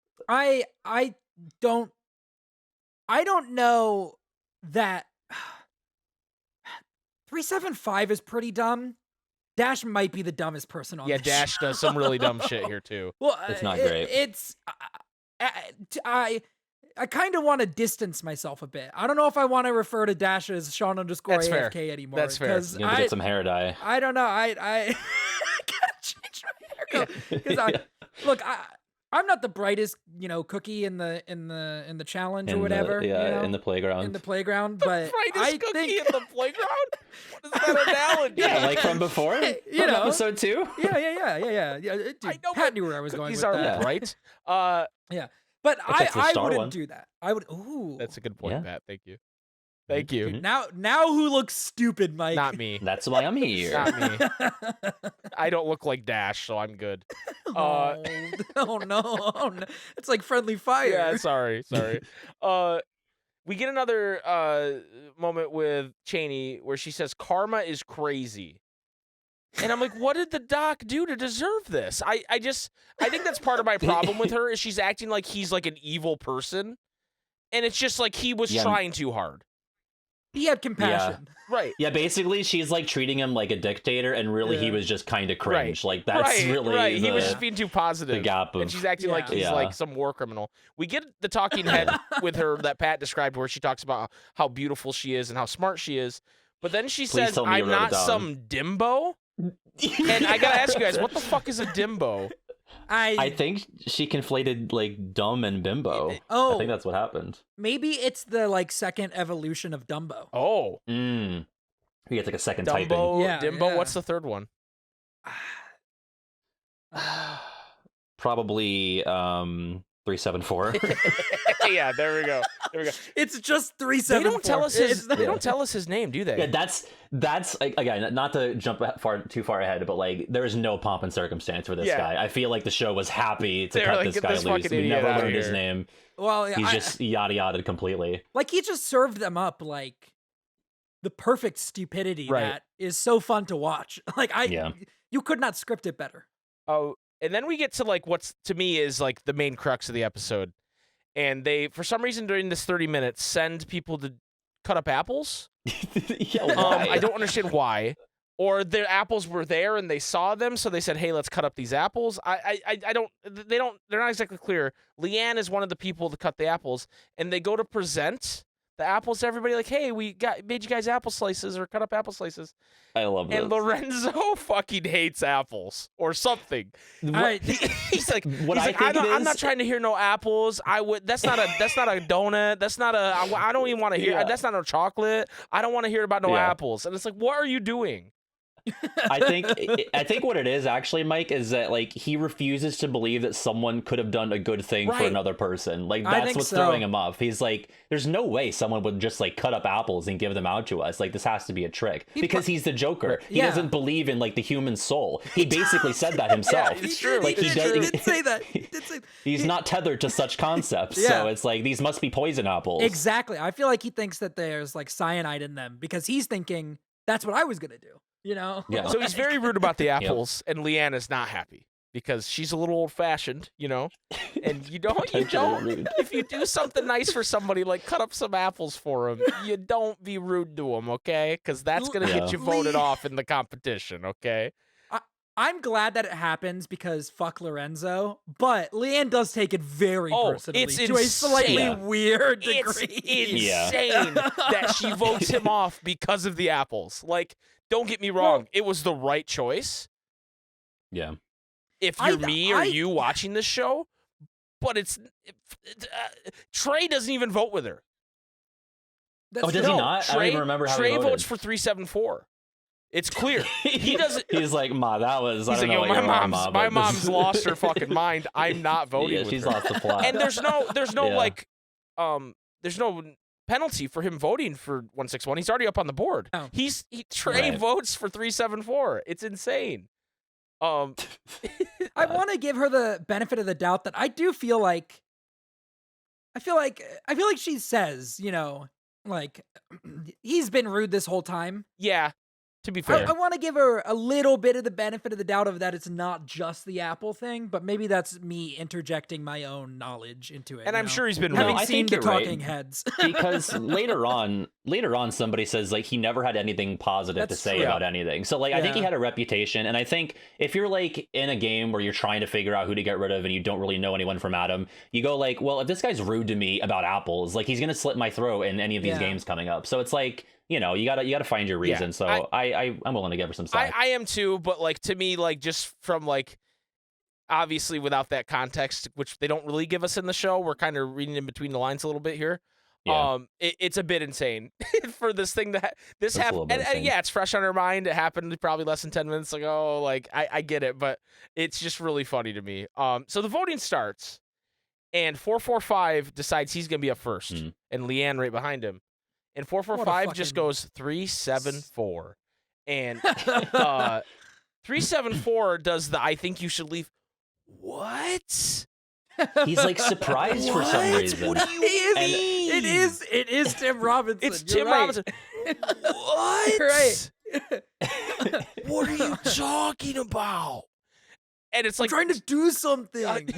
don't know that 375 is pretty dumb. Dash might be the dumbest person on Yeah, this Dash show. does some really dumb shit here, too. Well, It's not great. I kind of want to distance myself a bit. I don't know if I want to refer to Dash as That's fair. Sean_AFK anymore. That's fair. Because You have to get some hair dye. I don't know. I gotta change my haircut because look, I'm not the brightest, cookie in the challenge or whatever. In the playground. In the playground, but Brightest I cookie think in the playground? What is that analogy? Yeah, like from before? From episode 2? yeah. Dude, I know, Pat but knew where I was going with Cookies are that. bright. But Except for I Star wouldn't one. do that. I would. Ooh, That's a good point, Yeah. Pat. Thank you. Thank you. Mhm. now who looks stupid, Mike? Not me. That's why I'm here. Not me. I don't look like Dash, so I'm good. Oh no! It's like friendly fire. Yeah, sorry. We get another moment with Cheney where she says karma is crazy. And I'm like, what did the doc do to deserve this? I think that's part of my problem with her is she's acting like he's like an evil person. And it's just like he was trying too hard. He had compassion. Right. Yeah, basically she's like treating him like a dictator, and really he was just kind of cringe. Like that's really right. The, He was just being too positive. the gap of, and she's acting like he's like some war criminal. We get the talking head with her that Pat described, where she talks about how beautiful she is and how smart she is. But then she says, tell me you "I'm wrote it not down." some dimbo." And I gotta ask you guys, what the fuck is a dimbo? I think she conflated like dumb and bimbo. I think that's what happened. Maybe it's the like second evolution of Dumbo. Oh, He gets like a second typing. Dumbo, Dimbo. Yeah. What's the third one? Probably 374. Yeah, there we go. It's just They 374. don't tell us his. They don't tell us his name, do they? Yeah, that's like, again, not to jump too far ahead, but like there is no pomp and circumstance for this guy. I feel like the show was happy to They were cut like, this "Get guy this loose. fucking We idiot never outta learned his here." name. Well, yeah, He's just yada yada completely. like he just served them up like the perfect stupidity that is so fun to watch. Like you could not script it better. Oh, and then we get to like what's to me is like the main crux of the episode. And they, for some reason, during this 30 minutes, send people to cut up apples. Yeah, why? I don't understand why. Or their apples were there and they saw them, so they said, "Hey, let's cut up these apples." I don't. They're not exactly clear. Leanne is one of the people to cut the apples, and they go to present the apples to everybody, like, hey, we made you guys apple slices or cut up apple slices. I love this. And Lorenzo fucking hates apples or something. He's like, I'm not trying to hear no apples. That's not a donut. That's not I don't even want to hear. That's not a chocolate. I don't want to hear about no apples. And it's like, what are you doing? I think what it is actually, Mike, is that like he refuses to believe that someone could have done a good thing for another person. Like that's what's throwing him off. He's like, there's no way someone would just like cut up apples and give them out to us. Like this has to be a trick because he's the Joker. He doesn't believe in like the human soul. He basically said that himself. It's true. Like he did say that. He's not tethered to such concepts. So it's like these must be poison apples. Exactly. I feel like he thinks that there's like cyanide in them because he's thinking that's what I was gonna do. You know? Yeah. So he's very rude about the apples, and Leanna's not happy because she's a little old-fashioned, you know? And you don't, if you do something nice for somebody, like cut up some apples for them, you don't be rude to them, okay? Because that's going to get you voted off in the competition, okay? I'm glad that it happens because fuck Lorenzo, but Leanne does take it very personally to a slightly weird degree. It's insane that she votes him off because of the apples. Like, don't get me wrong, it was the right choice. Yeah. If you're me or you watching this show, but Trey doesn't even vote with her. Does he not? I don't even remember how Trey he voted. votes for 374. It's clear. He doesn't. He's like, Ma, that was. He's I don't like, know my mom's lost her fucking mind. I'm not voting with she's her. lost the plot. And there's no there's no penalty for him voting for 161. He's already up on the board. Oh. Trey votes for 374. It's insane. I want to give her the benefit of the doubt that I do feel like. I feel like she says, you know, like he's been rude this whole time. Yeah. To be fair, I want to give her a little bit of the benefit of the doubt of that it's not just the Apple thing, but maybe that's me interjecting my own knowledge into it. And I'm sure he's been having right. seen the talking heads. Because later on, somebody says like he never had anything positive to say about anything. So like I think he had a reputation, and I think if you're like in a game where you're trying to figure out who to get rid of and you don't really know anyone from Adam, you go like, well, if this guy's rude to me about apples, like he's gonna slit my throat in any of these games coming up. So it's like, you know, you gotta find your reason. So I'm willing to give her some slack. I am too, but like to me, like just from like obviously without that context, which they don't really give us in the show, we're kind of reading in between the lines a little bit here. Yeah. It's a bit insane for this thing that this happened. And yeah, it's fresh on her mind. It happened probably less than 10 minutes ago. Like I get it, but it's just really funny to me. So the voting starts, and 445 decides he's gonna be up first, and Leanne right behind him. And 445 just goes 374. And 374 does the I think you should leave. What? He's like surprised for some reason. What do you mean? It is Tim Robinson. It's Tim Robinson. What? Right. What are you talking about? And it's like I'm trying to do something.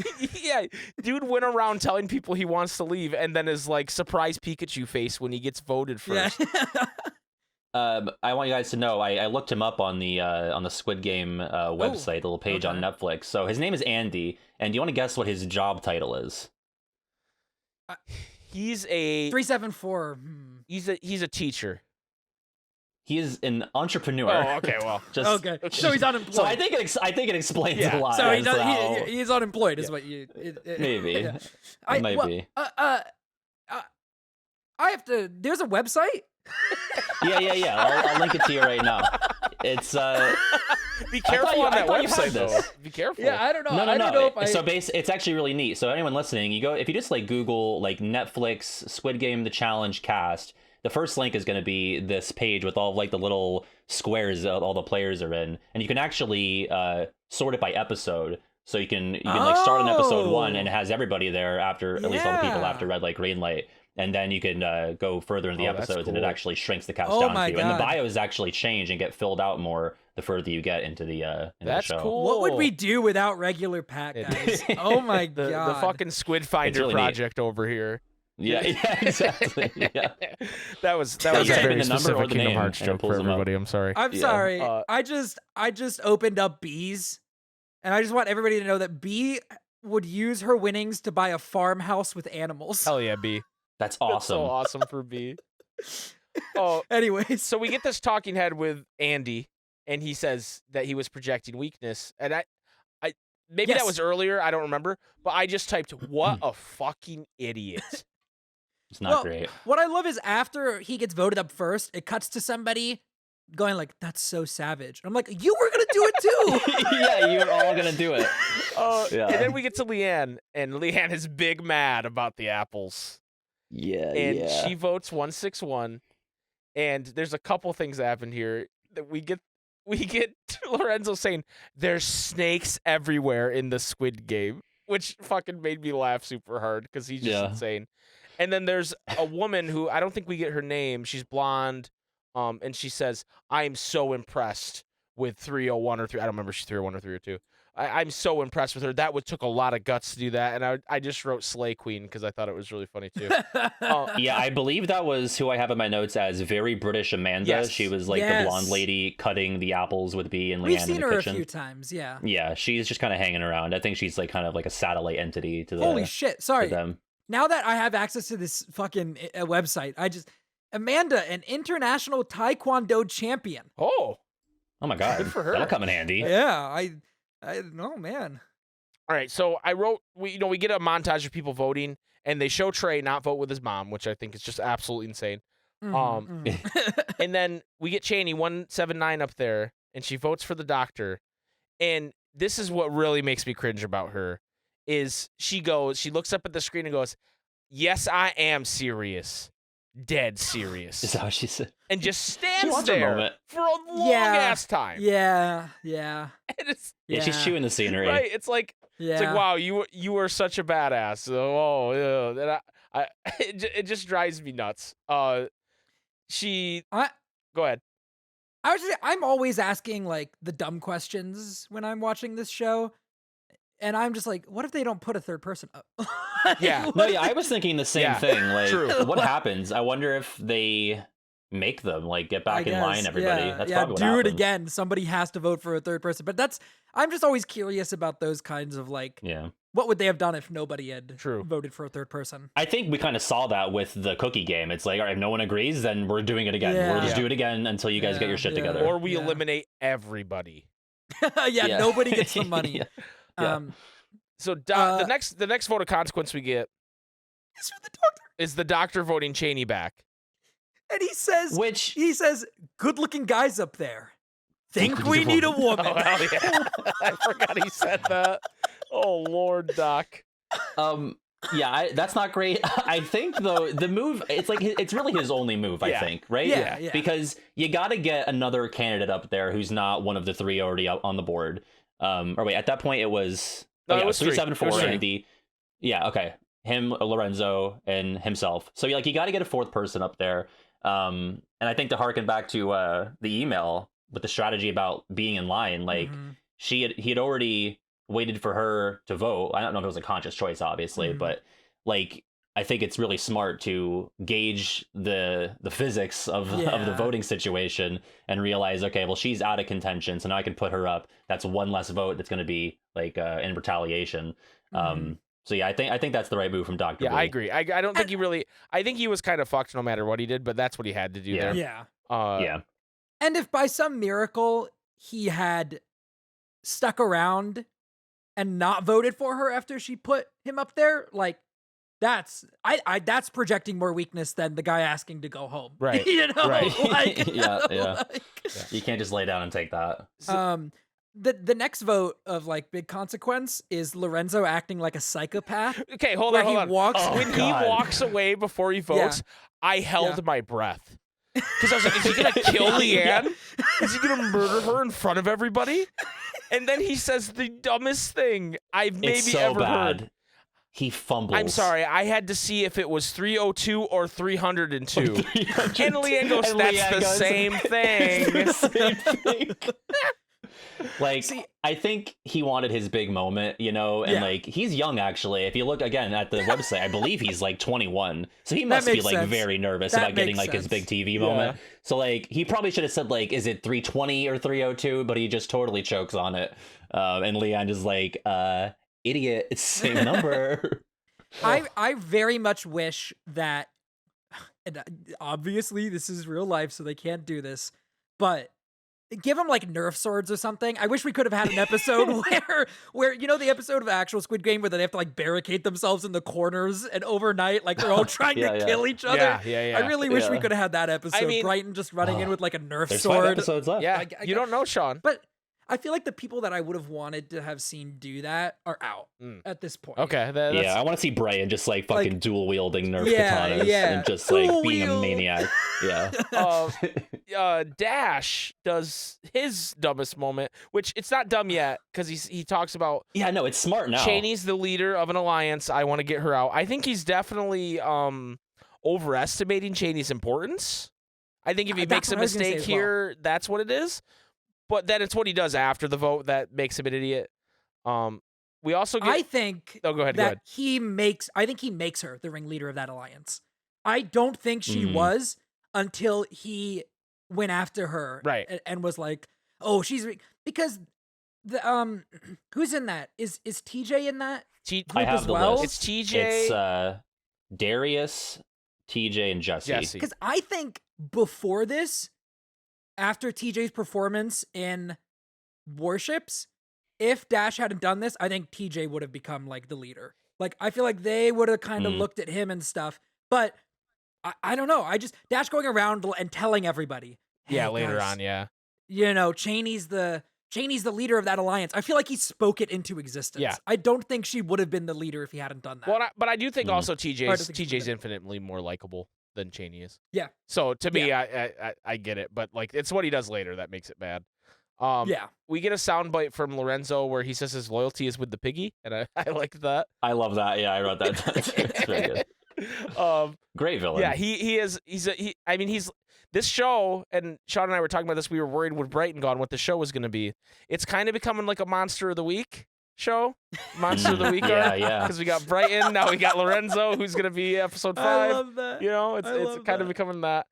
Yeah, dude went around telling people he wants to leave, and then his like surprise Pikachu face when he gets voted first. I want you guys to know I looked him up on the Squid Game website, the little page on Netflix. So his name is Andy, and do you want to guess what his job title is? He's a 374. He's a teacher. He is an entrepreneur. Oh, okay, well, okay. So he's unemployed. So I think it explains a lot. So he's unemployed, is what you maybe. Yeah. It might be. I have to. There's a website. Yeah. I'll link it to you right now. It's be careful on that website though. Be careful. Yeah, I don't know. No. I don't know if So it's actually really neat. So anyone listening, if you just like Google like Netflix Squid Game The Challenge cast, the first link is going to be this page with all of like the little squares that all the players are in, and you can actually sort it by episode. So you can like start on episode 1 and it has everybody there after at least all the people after red light, green light. And then you can go further in the episodes, and it actually shrinks the cast down to you. And the bios actually change and get filled out more the further you get into the show. That's cool. What would we do without regular Pat, guys? Oh my god. The fucking Squid Finder really project over here. Yeah, exactly. Yeah. that was a very specific the Kingdom name, Hearts joke for everybody. I'm sorry. I'm sorry. I just opened up B's, and I just want everybody to know that B would use her winnings to buy a farmhouse with animals. Hell yeah, B. That's That's awesome. so awesome for B. Oh, Anyways, so we get this talking head with Andy, and he says that he was projecting weakness, and I maybe that Yes. was earlier. I don't remember, but I just typed, "What a fucking idiot." It's not great. What I love is after he gets voted up first, it cuts to somebody going like, "That's so savage." I'm like, "You were gonna do it too." Yeah, you're all gonna do it. And then we get to Leanne, and Leanne is big mad about the apples. Yeah, And she votes 161. And there's a couple things that happen here that we get Lorenzo saying there's snakes everywhere in the Squid Game, which fucking made me laugh super hard because he's just insane. And then there's a woman who I don't think we get her name. She's blonde, and she says, "I'm so impressed with 301 or 3." I don't remember if she's 301 or 302. I'm so impressed with her. That took a lot of guts to do that, and I just wrote Slay Queen because I thought it was really funny too. Yeah, I believe that was who I have in my notes as very British Amanda. Yes. She was like the blonde lady cutting the apples with B and Leanne We've seen in the her kitchen. a few times, yeah. Yeah, she's just kind of hanging around. I think she's like kind of like a satellite entity to the Holy shit! Sorry. to them. Now that I have access to this fucking website, Amanda, an international Taekwondo champion. Oh my god, good for her. That'll come in handy. Yeah, I oh man. All right, so I wrote we get a montage of people voting, and they show Trey not vote with his mom, which I think is just absolutely insane. And then we get Cheney 179 up there, and she votes for the doctor. And this is what really makes me cringe about her is she looks up at the screen and goes, "Yes, I am serious. Dead serious." Is that what she said? And just stands wants her there moment. for a long ass time. Yeah. And it's Yeah, she's chewing the scenery. right. It's like wow, you were such a badass. Oh yeah. And it just drives me nuts. Go ahead. I'm always asking like the dumb questions when I'm watching this show. And I'm just like, what if they don't put a third person up? Yeah. No, yeah, I was thinking the same thing. Like, true. what happens? I wonder if they make them like get back in line, everybody. That's probably what do happens. it again. Somebody has to vote for a third person. But I'm just always curious about those kinds of like, what would they have done if nobody had voted for a third person? I think we kind of saw that with the cookie game. It's like, all right, if no one agrees, then we're doing it again. Yeah. We'll just do it again until you guys get your shit together. Or we eliminate everybody. Nobody gets the money. So the next vote of consequence we get is for the doctor. Is the doctor voting Cheney back. And he says, good-looking guys up there. Think we need a woman. Oh, hell yeah. I forgot he said that. Oh, Lord, Doc. That's not great. I think though the move, it's like it's really his only move. I think, right? Yeah. Because you got to get another candidate up there who's not one of the three already up on the board. Or wait, at that point it was. No, it was 374 Andy. Yeah, okay. Him, Lorenzo, and himself. So you got to get a fourth person up there. And I think to harken back to the email with the strategy about being in line, like he had already waited for her to vote. I don't know if it was a conscious choice, obviously, but like I think it's really smart to gauge the physics of the voting situation and realize, okay, well, she's out of contention, so now I can put her up. That's one less vote that's going to be like in retaliation. So yeah, I think that's the right move from Dr. Yeah, Blue. I agree. I don't think he really. I think he was kind of fucked no matter what he did, but that's what he had to do there. Yeah. And if by some miracle he had stuck around and not voted for her after she put him up there, like that's projecting more weakness than the guy asking to go home. Right. Right. Like, yeah. You can't just lay down and take that. The next vote of like big consequence is Lorenzo acting like a psychopath. Okay, hold on. He walks away before he votes, I held my breath. Because I was like, is he going to kill Leanne? Is he going to murder her in front of everybody? And then he says the dumbest thing I've maybe ever heard. He fumbles. I'm sorry. I had to see if it was 302 or 302. And Leanne goes, that's the same thing. Like, I think he wanted his big moment, and like he's young actually. If you look again at the website, I believe he's like 21, so he must be like very nervous about getting like his big TV moment. So like he probably should have said like, is it 320 or 302? But he just totally chokes on it, and Leanne is like, idiot, it's the same number. I very much wish that, and obviously this is real life, so they can't do this, but give them like Nerf swords or something. I wish we could have had an episode where you know the episode of actual Squid Game where they have to like barricade themselves in the corners and overnight like they're all trying to kill each other. Yeah. I really wish we could have had that episode. I mean, Brighton just running in with like a Nerf There's sword. 5 episodes left. Yeah, you don't know, Sean. But I feel like the people that I would have wanted to have seen do that are out at this point. Okay. That's, I want to see Brian just like fucking Like, dual wielding Nerf yeah, katanas yeah. and just like Dual being a wield. maniac. Yeah. Dash does his dumbest moment, which it's not dumb yet because he talks about Yeah, no, it's smart now. Cheney's the leader of an alliance. I want to get her out. I think he's definitely overestimating Cheney's importance. I think if he makes That's a what I was gonna say mistake as well. here, that's what it is. But then it's what he does after the vote that makes him an idiot. We also get. I think Oh, go ahead. that he makes her the ringleader of that alliance. I don't think she Mhm. was until he went after her, Right. and was like, "Oh, because the who's in that? Is TJ in that? T- I group have as the well? list. It's TJ. It's Darius, TJ, and Jesse. Because I think before this, after TJ's performance in Warships, if Dash hadn't done this, I think TJ would have become like the leader. Like I feel like they would have kind of looked at him and stuff. But I don't know. I just Dash going around and telling everybody. Yeah, "Hey, later guys, on, yeah. You know, Cheney's the leader of that alliance. I feel like he spoke it into existence. Yeah. I don't think she would have been the leader if he hadn't done that. Well, but I do think also Or I don't TJ's think she TJ's did. infinitely more likable than Cheney is. Yeah. So to me, I get it, but like it's what he does later that makes it bad. Yeah. We get a soundbite from Lorenzo where he says his loyalty is with the piggy, and I like that. I love that. Yeah, I wrote that. It's very good. Great villain. Yeah, he's this show, and Sean and I were talking about this. We were worried with Brighton gone what the show was going to be. It's kind of becoming like a Monster of the Week show. Monster of the Week. Yeah. Because we got Brighton, now we got Lorenzo, who's going to be episode 5. I love that. You know, I it's love kind of that. becoming that.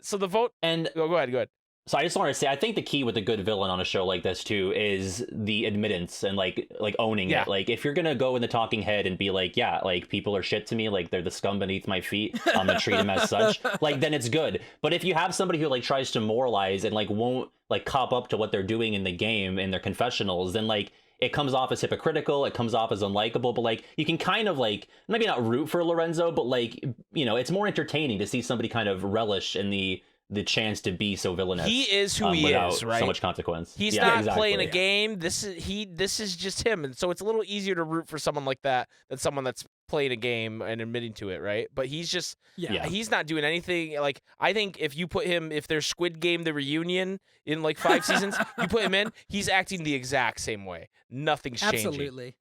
So the vote. And Go ahead. so I just wanted to say, I think the key with a good villain on a show like this too is the admittance and like owning Yeah. it. Like if you're gonna go in the talking head and be like, yeah, like people are shit to me, like they're the scum beneath my feet, I'm gonna treat them as such. Like then it's good. But if you have somebody who like tries to moralize and like won't like cop up to what they're doing in the game in their confessionals, then like it comes off as hypocritical, it comes off as unlikable, but like you can kind of like maybe not root for Lorenzo, but like, you know, it's more entertaining to see somebody kind of relish in the chance to be so villainous. He is who he without is, right? so much consequence. He's Yeah, not exactly. playing a game. This is just him, and so it's a little easier to root for someone like that than someone that's playing a game and admitting to it, right? But he's just Yeah. he's not doing anything. Like I think if you put him, if there's Squid Game the reunion in like 5 seasons, you put him in, he's acting the exact same way. Nothing's changing.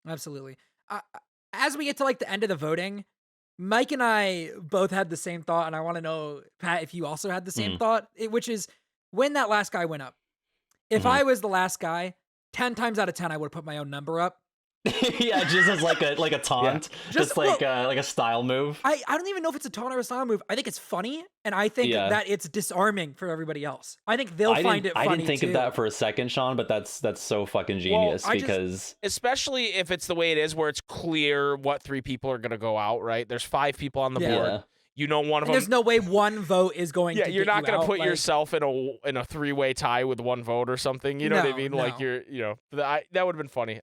Absolutely. As we get to like the end of the voting, Mike and I both had the same thought, and I want to know, Pat, if you also had the same thought, which is when that last guy went up. If I was the last guy, 10 times out of 10, I would have put my own number up. Yeah, just as like a taunt, just like a style move. I don't even know if it's a taunt or a style move. I think it's funny, and I think that it's disarming for everybody else. I think they'll find it funny I didn't think too. of that for a second, Sean, but that's so fucking genius I because Especially if it's the way it is, where it's clear what 3 people are gonna go out. Right? There's 5 people on the Yeah. board. You know, one of And them. there's no way one vote is going to You're get not you gonna out, put like- yourself in a 3-way tie with 1 vote or something. You know what I No, mean? Like no. that would have been funny.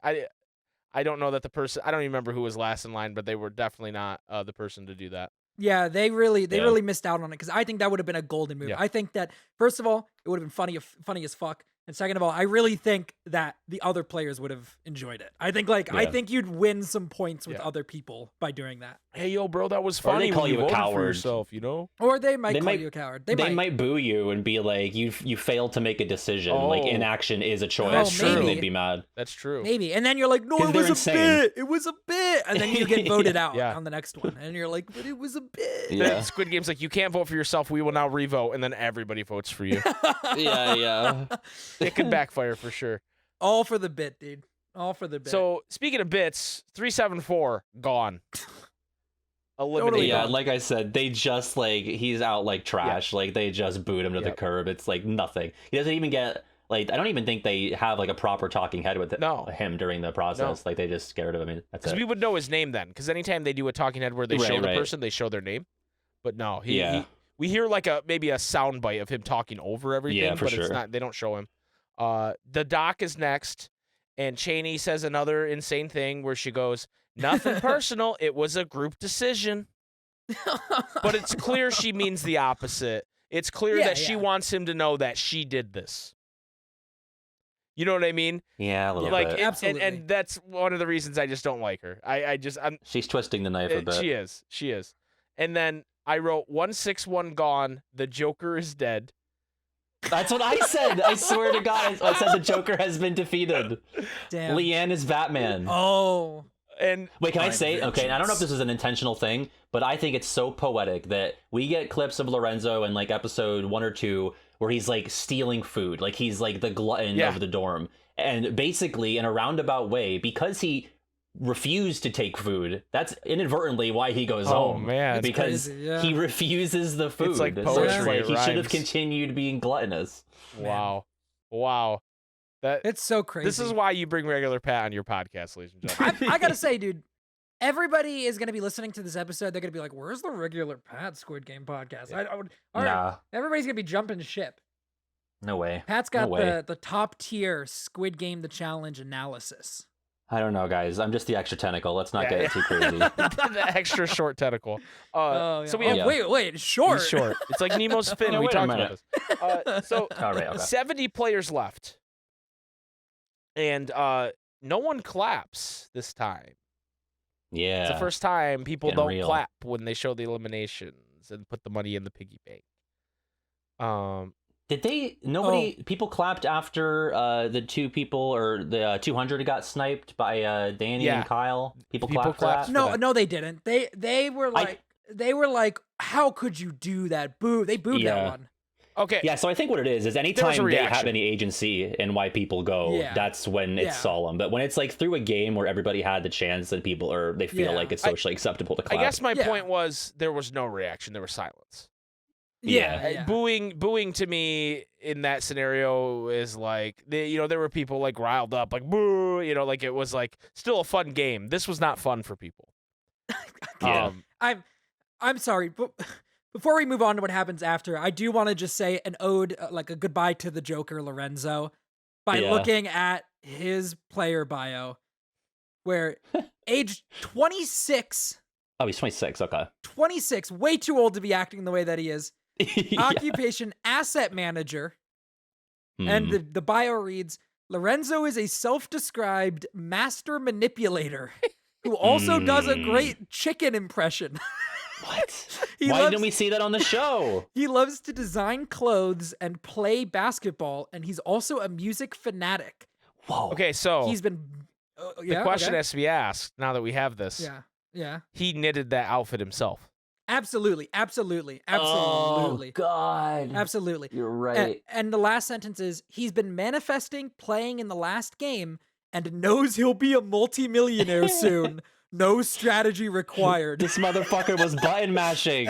I don't know that the person. I don't even remember who was last in line, but they were definitely not the person to do that. Yeah, they really Yeah. missed out on it because I think that would have been a golden move. Yeah. I think that first of all, it would have been funny as fuck, and second of all, I really think that the other players would have enjoyed it. I think I Yeah. think you'd win some points with Yeah. other people by doing that, Hey, yo, bro, that was Or they funny. call when you a voted for coward. yourself, you know? or they might They call might- you a coward. they might boo you and be like, you failed to make a decision. Like Oh. inaction is a choice. That's and true. they'd be mad. That's true. maybe, and then you're like, no, 'Cause it they're was insane. a bit. It was a bit, and then you get voted out Yeah. on the next one, and you're like, but it was a bit. Yeah. Squid Game's like, you can't vote for yourself. We will now revote, and then everybody votes for you. Yeah. It could backfire for sure. All for the bit, dude. All for the bit. So speaking of bits, 374 gone. Eliminated. Totally Yeah, gone. like I said, they just like he's out like trash. Like they just boot him to the Yep. curb. It's like nothing. He doesn't even get Like, I don't even think they have like a proper talking head with him during the process. No. Like, they just get rid of him. I mean, that's Because it. we would know his name then. Because anytime they do a talking head where they show the person, they show their name. But no, we hear like maybe a sound bite of him talking over everything, but it's not. They don't show him. The doc is next, and Chaney says another insane thing where she goes, "Nothing personal. It was a group decision." But it's clear she means the opposite. It's clear that she wants him to know that she did this. You know what I mean? Yeah, a little bit. Absolutely. And that's one of the reasons I just don't like her. She's twisting the knife a bit. She is. And then I wrote 161 gone. The Joker is dead. That's what I said. I swear to God, I said the Joker has been defeated. Damn. Leanne is Batman. Oh. And wait, can I say? Okay, I don't know if this is an intentional thing, but I think it's so poetic that we get clips of Lorenzo in like episode 1 or 2 where he's like stealing food, like he's like the glutton of the dorm, and basically in a roundabout way, because he refused to take food, that's inadvertently why he goes home. Man, because he refuses the food. It's like So poetry. it's like he should have rhymes. continued being gluttonous. Wow. It's so crazy. This is why you bring regular Pat on your podcast, ladies and gentlemen. I gotta say, dude, everybody is gonna be listening to this episode. They're gonna be like, "Where's the regular Pat Squid Game podcast?" Everybody's gonna be jumping ship. No way. Pat's got the top tier Squid Game the challenge analysis. I don't know, guys. I'm just the extra tentacle. Let's not get too crazy. The extra short tentacle. So we have wait, short. He's short. It's like Nemo's fin. No, we wait a talked about this. So All right, okay. 70 players left, and no one claps this time. Yeah. It's the first time people Getting don't real. clap when they show the eliminations and put the money in the piggy bank. Did they? People clapped after the two people or the 200 got sniped by Danny and Kyle. People clapped. For that? No, they didn't. They were like, how could you do that? Boo! They booed that one. Okay. Yeah, so I think what it is anytime they have any agency in why people go, that's when it's solemn. But when it's like through a game where everybody had the chance and people they feel like it's socially acceptable to clap. I guess my point was there was no reaction. There was silence. Yeah. Booing to me in that scenario is like, there were people like riled up, like boo, like it was like still a fun game. This was not fun for people. I'm sorry, but before we move on to what happens after, I do want to just say an ode, like a goodbye to the Joker, Lorenzo, by looking at his player bio, where age 26. Oh, he's 26. Okay. 26, way too old to be acting the way that he is. Occupation, asset manager. And the bio reads, Lorenzo is a self-described master manipulator who also does a great chicken impression. What? Why didn't we see that on the show? He loves to design clothes and play basketball, and he's also a music fanatic. Whoa. Okay, so he's been... the question has to be asked now that we have this. Yeah. He knitted that outfit himself. Absolutely. Oh, God. Absolutely. You're right. And the last sentence is, he's been manifesting playing in the last game and knows he'll be a multimillionaire soon. No strategy required. This motherfucker was button mashing.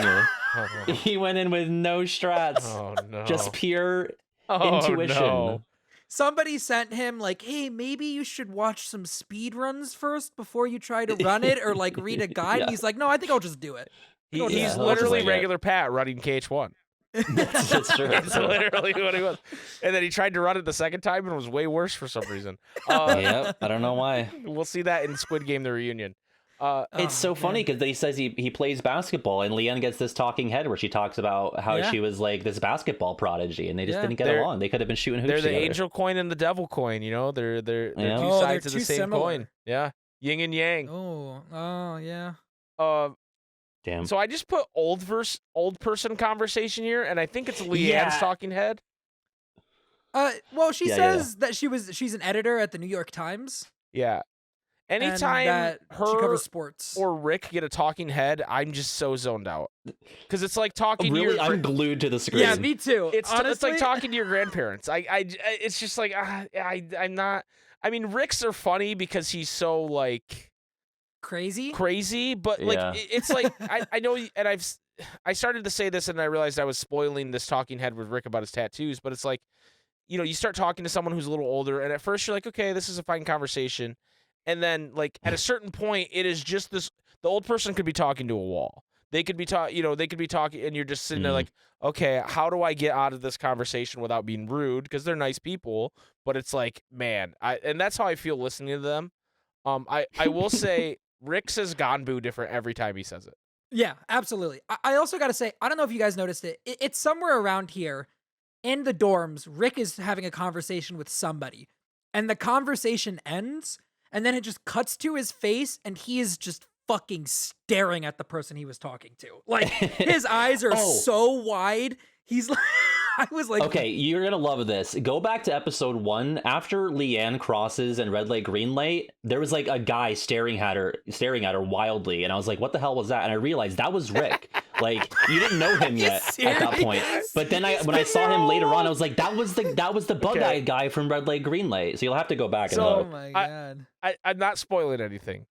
He went in with no strats. Oh, no. Just pure intuition. No. Somebody sent him like, hey, maybe you should watch some speed runs first before you try to run it or like read a guide. And he's like, no, I think I'll just do it. He's literally regular Pat running KH1. That's true. That's literally what he was. And then he tried to run it the second time and it was way worse for some reason. Yep, I don't know why. We'll see that in Squid Game, the reunion. It's so funny because he says he plays basketball, and Leanne gets this talking head where she talks about how she was like this basketball prodigy, and they just didn't get along. They could have been shooting hoops They're the together. angel coin and the devil coin, They're two sides of the same similar. coin. Yeah, yin and yang. Oh yeah. Damn. So I just put old person conversation here, and I think it's Leanne's talking head. Well, she says that she's an editor at the New York Times. Yeah. Anytime that she her covers sports or Rick get a talking head, I'm just so zoned out. Because it's like talking to your... I'm glued to the screen. Yeah, me too. It's like talking to your grandparents. It's just like, I'm not... I mean, Rick's are funny because he's so, like... Crazy, but, like, it's like... I know, and I started to say this, and I realized I was spoiling this talking head with Rick about his tattoos, but it's like, you start talking to someone who's a little older, and at first you're like, okay, this is a fine conversation. And then, like, at a certain point, it is just this, the old person could be talking to a wall. They could be they could be talking, and you're just sitting there like, okay, how do I get out of this conversation without being rude? Because they're nice people, but it's like, man, and that's how I feel listening to them. I will say, Rick says Ganbu different every time he says it. Yeah, absolutely. I also got to say, I don't know if you guys noticed it. It's somewhere around here in the dorms. Rick is having a conversation with somebody, and the conversation ends, and then it just cuts to his face, and he is just fucking staring at the person he was talking to. Like, his eyes are so wide. He's like, I was like, okay, you're gonna love this. Go back to episode 1. After Leanne crosses and red light, green light, there was like a guy staring at her wildly, and I was like, what the hell was that? And I realized that was Rick. Like, you didn't know him yet at that point. But then when I saw him later on, I was like, that was the bug-eyed guy from red light, green light. So you'll have to go back and look. oh my god. I'm not spoiling anything,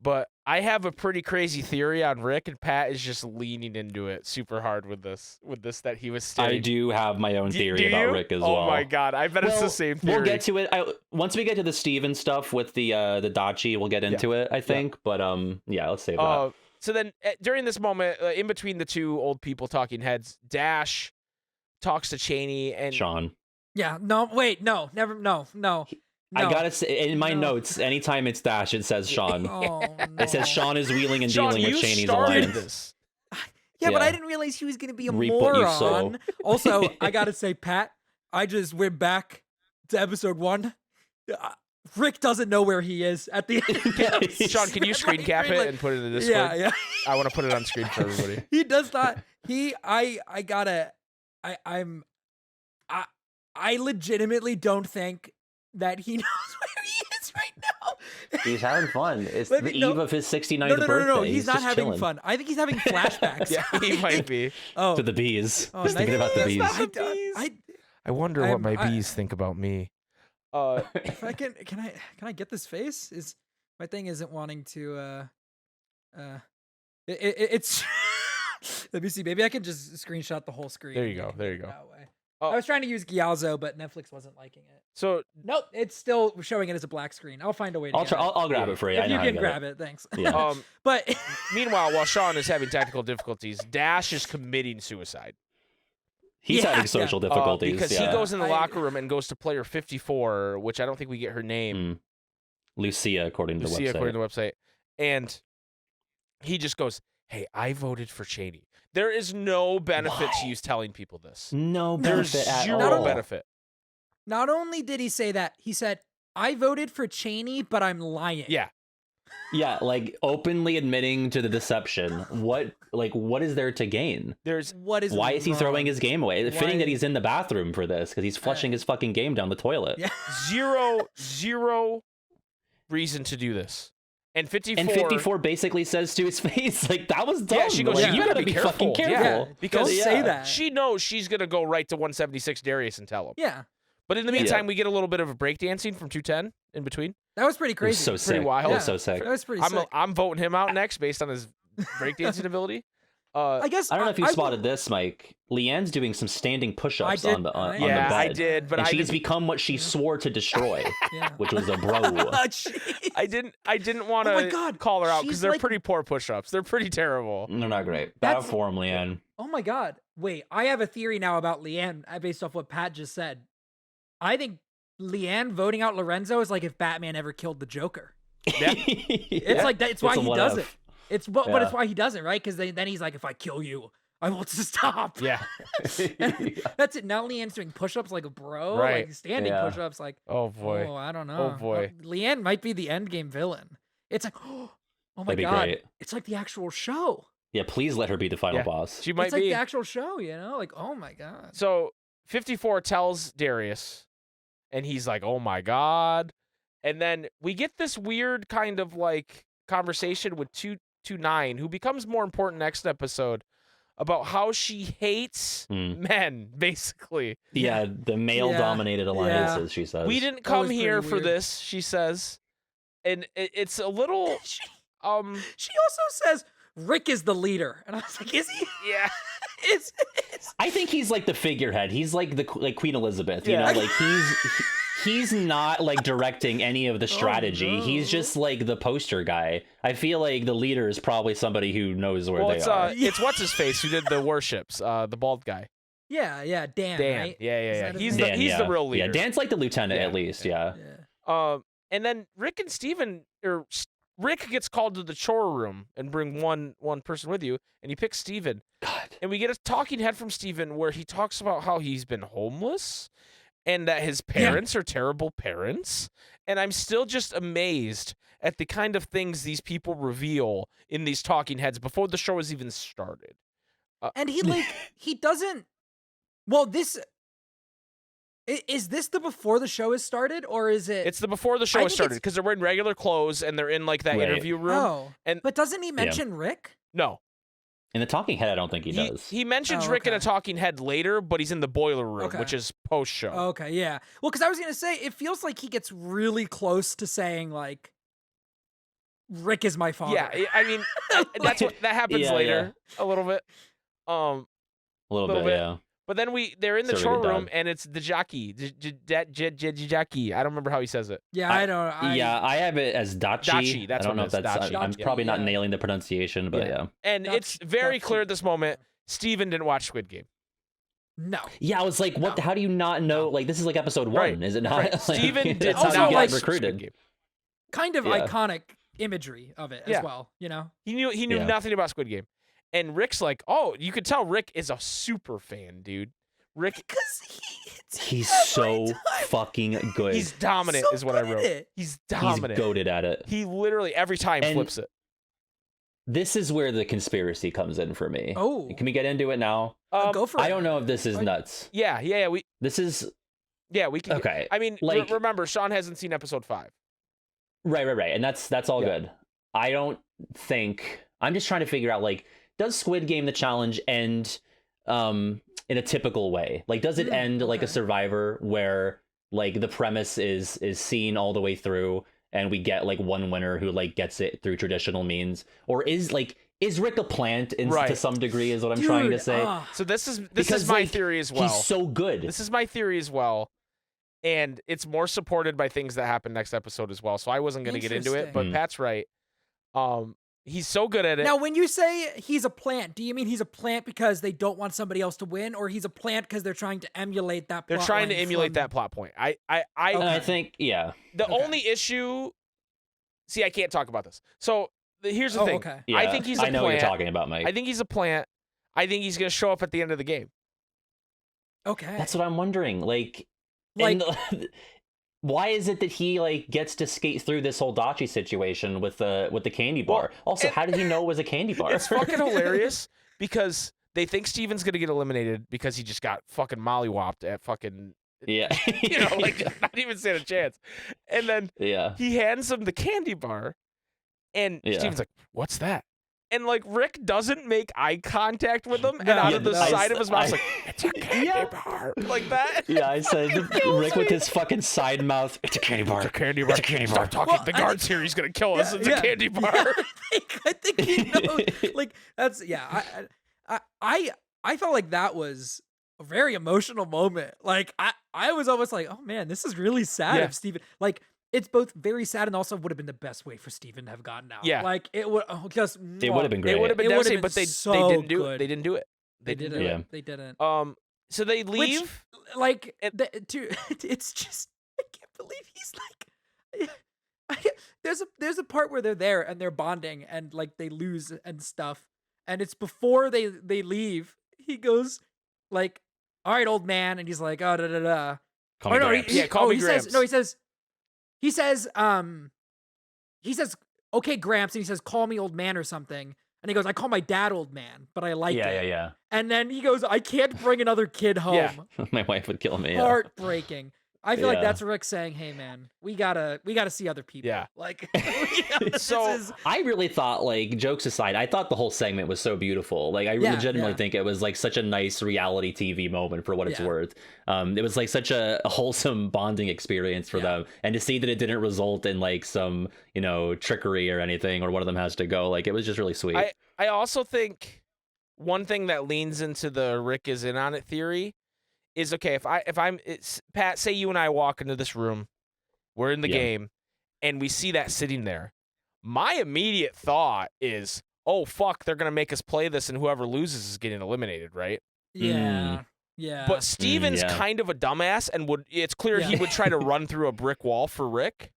but I have a pretty crazy theory on Rick, and Pat is just leaning into it super hard with this that he was staring. I do have my own theory about Rick as well. Oh my god, I bet it's the same theory. We'll get to it. Once we get to the Steven stuff with the Dachi, we'll get into it, I think. But yeah, let's save that. So then during this moment, in between the two old people talking heads, Dash talks to Cheney and Sean. Yeah, no, wait, no, never, no. I gotta say, in my notes, anytime it's Dash, it says Sean. Oh, no. It says Sean is wheeling and Sean, dealing with you Cheney's started alliance. this. Yeah, but I didn't realize he was going to be a Reap what you moron. sow. Also, I got to say, Pat, I just went back to episode 1. Rick doesn't know where he is at the end. Sean, can you screen cap it and put it in the Discord? Yeah. I want to put it on screen for everybody. He does not. I legitimately don't think that he knows where he is right now. He's having fun. It's the eve of his 69th birthday. No. He's not just having chilling. fun. I think he's having flashbacks. Yeah, he might be. Oh, To the bees. Oh, Just thinking about the bees. I wonder what my bees think about me. If I can I get this face? Is my thing isn't wanting to it's let me see. Maybe I can just screenshot the whole screen. There you go. That way. I was trying to use Gyalzo, but Netflix wasn't liking it. So nope, it's still showing it as a black screen. I'll find a way to get it. I'll grab it for you. If I know you how can to grab it, thanks. Yeah. But meanwhile, while Sean is having technical difficulties, Dash is committing suicide. He's having social difficulties. Because he goes in the locker room and goes to player 54, which I don't think we get her name. Lucia, according to the website. And he just goes, hey, I voted for Cheney. There is no benefit to you telling people this. No There's benefit at zero all. benefit. not only did he say that, he said, I voted for Cheney, but I'm lying. Yeah. Yeah, like openly admitting to the deception. What is there to gain? Why is he throwing his game away? Fitting that he's in the bathroom for this because he's flushing his fucking game down the toilet. Yeah. Zero reason to do this. And 54 basically says to his face, like, that was dumb. Yeah, she goes, like, you gotta be fucking careful. Yeah, because don't say that. She knows she's going to go right to 176 Darius and tell him. Yeah. But in the meantime, we get a little bit of a breakdancing from 210 in between. That was pretty crazy. It was so pretty sick. wild. It was so sick. That was pretty sick. I'm voting him out next based on his breakdancing ability. I guess I don't know if you spotted this, Mike. Leanne's doing some standing push-ups on the bed. Yeah, I did, but and she's become what she swore to destroy, which was a bro. I didn't want to call her out because they're pretty poor push-ups. They're pretty terrible. They're not great. Bad form, Leanne. Oh my god! Wait, I have a theory now about Leanne based off what Pat just said. I think Leanne voting out Lorenzo is like if Batman ever killed the Joker. Yeah. It's like that. It's why he does it. But Yeah. it's why he doesn't, right? Because then he's like, if I kill you, I will stop. Yeah. That's it. Now Leanne's doing push-ups like a bro, Right. like standing Yeah. push-ups, like. Oh boy. Oh, I don't know. Oh boy. Leanne might be the end game villain. It's like, oh my That'd be god, great. it's like the actual show. Yeah, please let her be the final boss. She might It's like be. the actual show, you know? Like, oh my god. So 54 tells Darius, and he's like, "Oh my god!" And then we get this weird kind of like conversation with 229, who becomes more important next episode, about how she hates men, basically. Yeah, the male-dominated alliances. She says We didn't come here for this, she says, and it's a little. She also says, Rick is the leader. And I was like, is he? Yeah. Is I think he's like the figurehead. He's like Queen Elizabeth, you know, like he's not like directing any of the strategy. no. He's just like the poster guy. I feel like the leader is probably somebody who knows where they are. It's what's his face who did the warships, the bald guy. Yeah, Dan, right? Yeah. He's Dan, the real leader. Yeah, Dan's like the lieutenant at least, yeah. And then Rick and Steven, or Rick gets called to the chore room and bring one person with you, and he picks Steven. God. And we get a talking head from Steven where he talks about how he's been homeless and that his parents are terrible parents. And I'm still just amazed at the kind of things these people reveal in these talking heads before the show has even started. And he doesn't. Well, this. Is this the before the show has started, or is it? It's the before the show has started because they're wearing regular clothes and they're in like that interview room. Oh, but doesn't he mention Rick? No. In the talking head, I don't think he does. He mentions Rick in a talking head later, but he's in the boiler room, which is post show. Okay, yeah. Well, because I was gonna say it feels like he gets really close to saying like, Rick is my father. Yeah, I mean that happens later a little bit. A little bit, yeah. But then they're in the chore room, and it's the jockey, jockey. I don't remember how he says it. Yeah, I don't. I have it as Dachi. That's I don't know if that's. Dachi. I'm probably not nailing the pronunciation, but yeah. And it's very clear at this moment, Steven didn't watch Squid Game. No. Yeah, I was like, what? How do you not know? Like, this is like episode 1, is it not? Right. Steven did not not get like recruited. Kind of iconic imagery of it as well. You know, he knew nothing about Squid Game, and Rick's like, oh, you could tell Rick is a super fan, dude. Rick, because he's so fucking good. He's dominant, is what I wrote. He's dominant. He's goated at it. He literally every time flips it. This is where the conspiracy comes in for me. Oh, can we get into it now? Go for it. I don't know if this is nuts. Yeah. We can. Okay. I mean, like, remember, Sean hasn't seen episode 5. Right, and that's all good. I don't think. I'm just trying to figure out, like, does Squid Game the challenge end in a typical way? Like, does it end like a Survivor where like the premise is seen all the way through and we get like one winner who like gets it through traditional means, or is Rick a plant to some degree is what I'm trying to say. So this is my theory as well. He's so good. This is my theory as well, and it's more supported by things that happen next episode as well. So I wasn't going to get into it, but Pat's right. He's so good at it. Now, when you say he's a plant, do you mean he's a plant because they don't want somebody else to win, or he's a plant because they're trying to emulate that? They're trying to emulate that plot point. I think the only issue. See, I can't talk about this. So here's the thing. Okay. Yeah, I think he's a plant. I know what you're talking about, Mike. I think he's a plant. I think he's going to show up at the end of the game. Okay. That's what I'm wondering. Like why is it that he like gets to skate through this whole Dachi situation with the candy bar? Also, how did he know it was a candy bar? It's fucking hilarious because they think Steven's gonna get eliminated because he just got fucking mollywopped at fucking not even stand a chance. And then he hands him the candy bar, and Steven's like, "What's that?" And like Rick doesn't make eye contact with him, and out of the side of his mouth, like, "It's a candy bar," like that. Yeah, I said Rick with his fucking side mouth. It's a candy bar. It's a candy bar. It's a candy bar. Stop talking. The guard's here. He's gonna kill us. It's a candy bar. I think he knows. Like that's I felt like that was a very emotional moment. Like I was almost like, oh man, this is really sad of Steven. Like. It's both very sad and also would have been the best way for Steven to have gotten out. Yeah. Like, it would just... It would have been great. It would have been devastating, but they didn't do it. They didn't do it. They didn't. They didn't. So they leave. Which, like, it's just... I can't believe he's like... There's a part where they're there and they're bonding and, like, they lose and stuff. And it's before they leave. He goes, like, all right, old man. And he's like, oh, da-da-da. Call me Gramps. Call me Gramps. He says, okay, Gramps, and he says, call me old man or something. And he goes, I call my dad old man, but I like it. Yeah. And then he goes, I can't bring another kid home. Yeah. My wife would kill me. Heartbreaking. I feel like that's Rick saying, hey man, we gotta see other people. Yeah. Like, I really thought, like, jokes aside, I thought the whole segment was so beautiful. Like, I legitimately think it was like such a nice reality TV moment for what it's worth. It was like such a wholesome bonding experience for them. And to see that it didn't result in like some, trickery or anything, or one of them has to go, like, it was just really sweet. I also think one thing that leans into the Rick is in on it theory is, okay, it's Pat, say you and I walk into this room, we're in the game, and we see that sitting there. My immediate thought is, oh, fuck, they're going to make us play this, and whoever loses is getting eliminated, right? Yeah. Yeah. But Steven's kind of a dumbass, and it's clear he would try to run through a brick wall for Rick.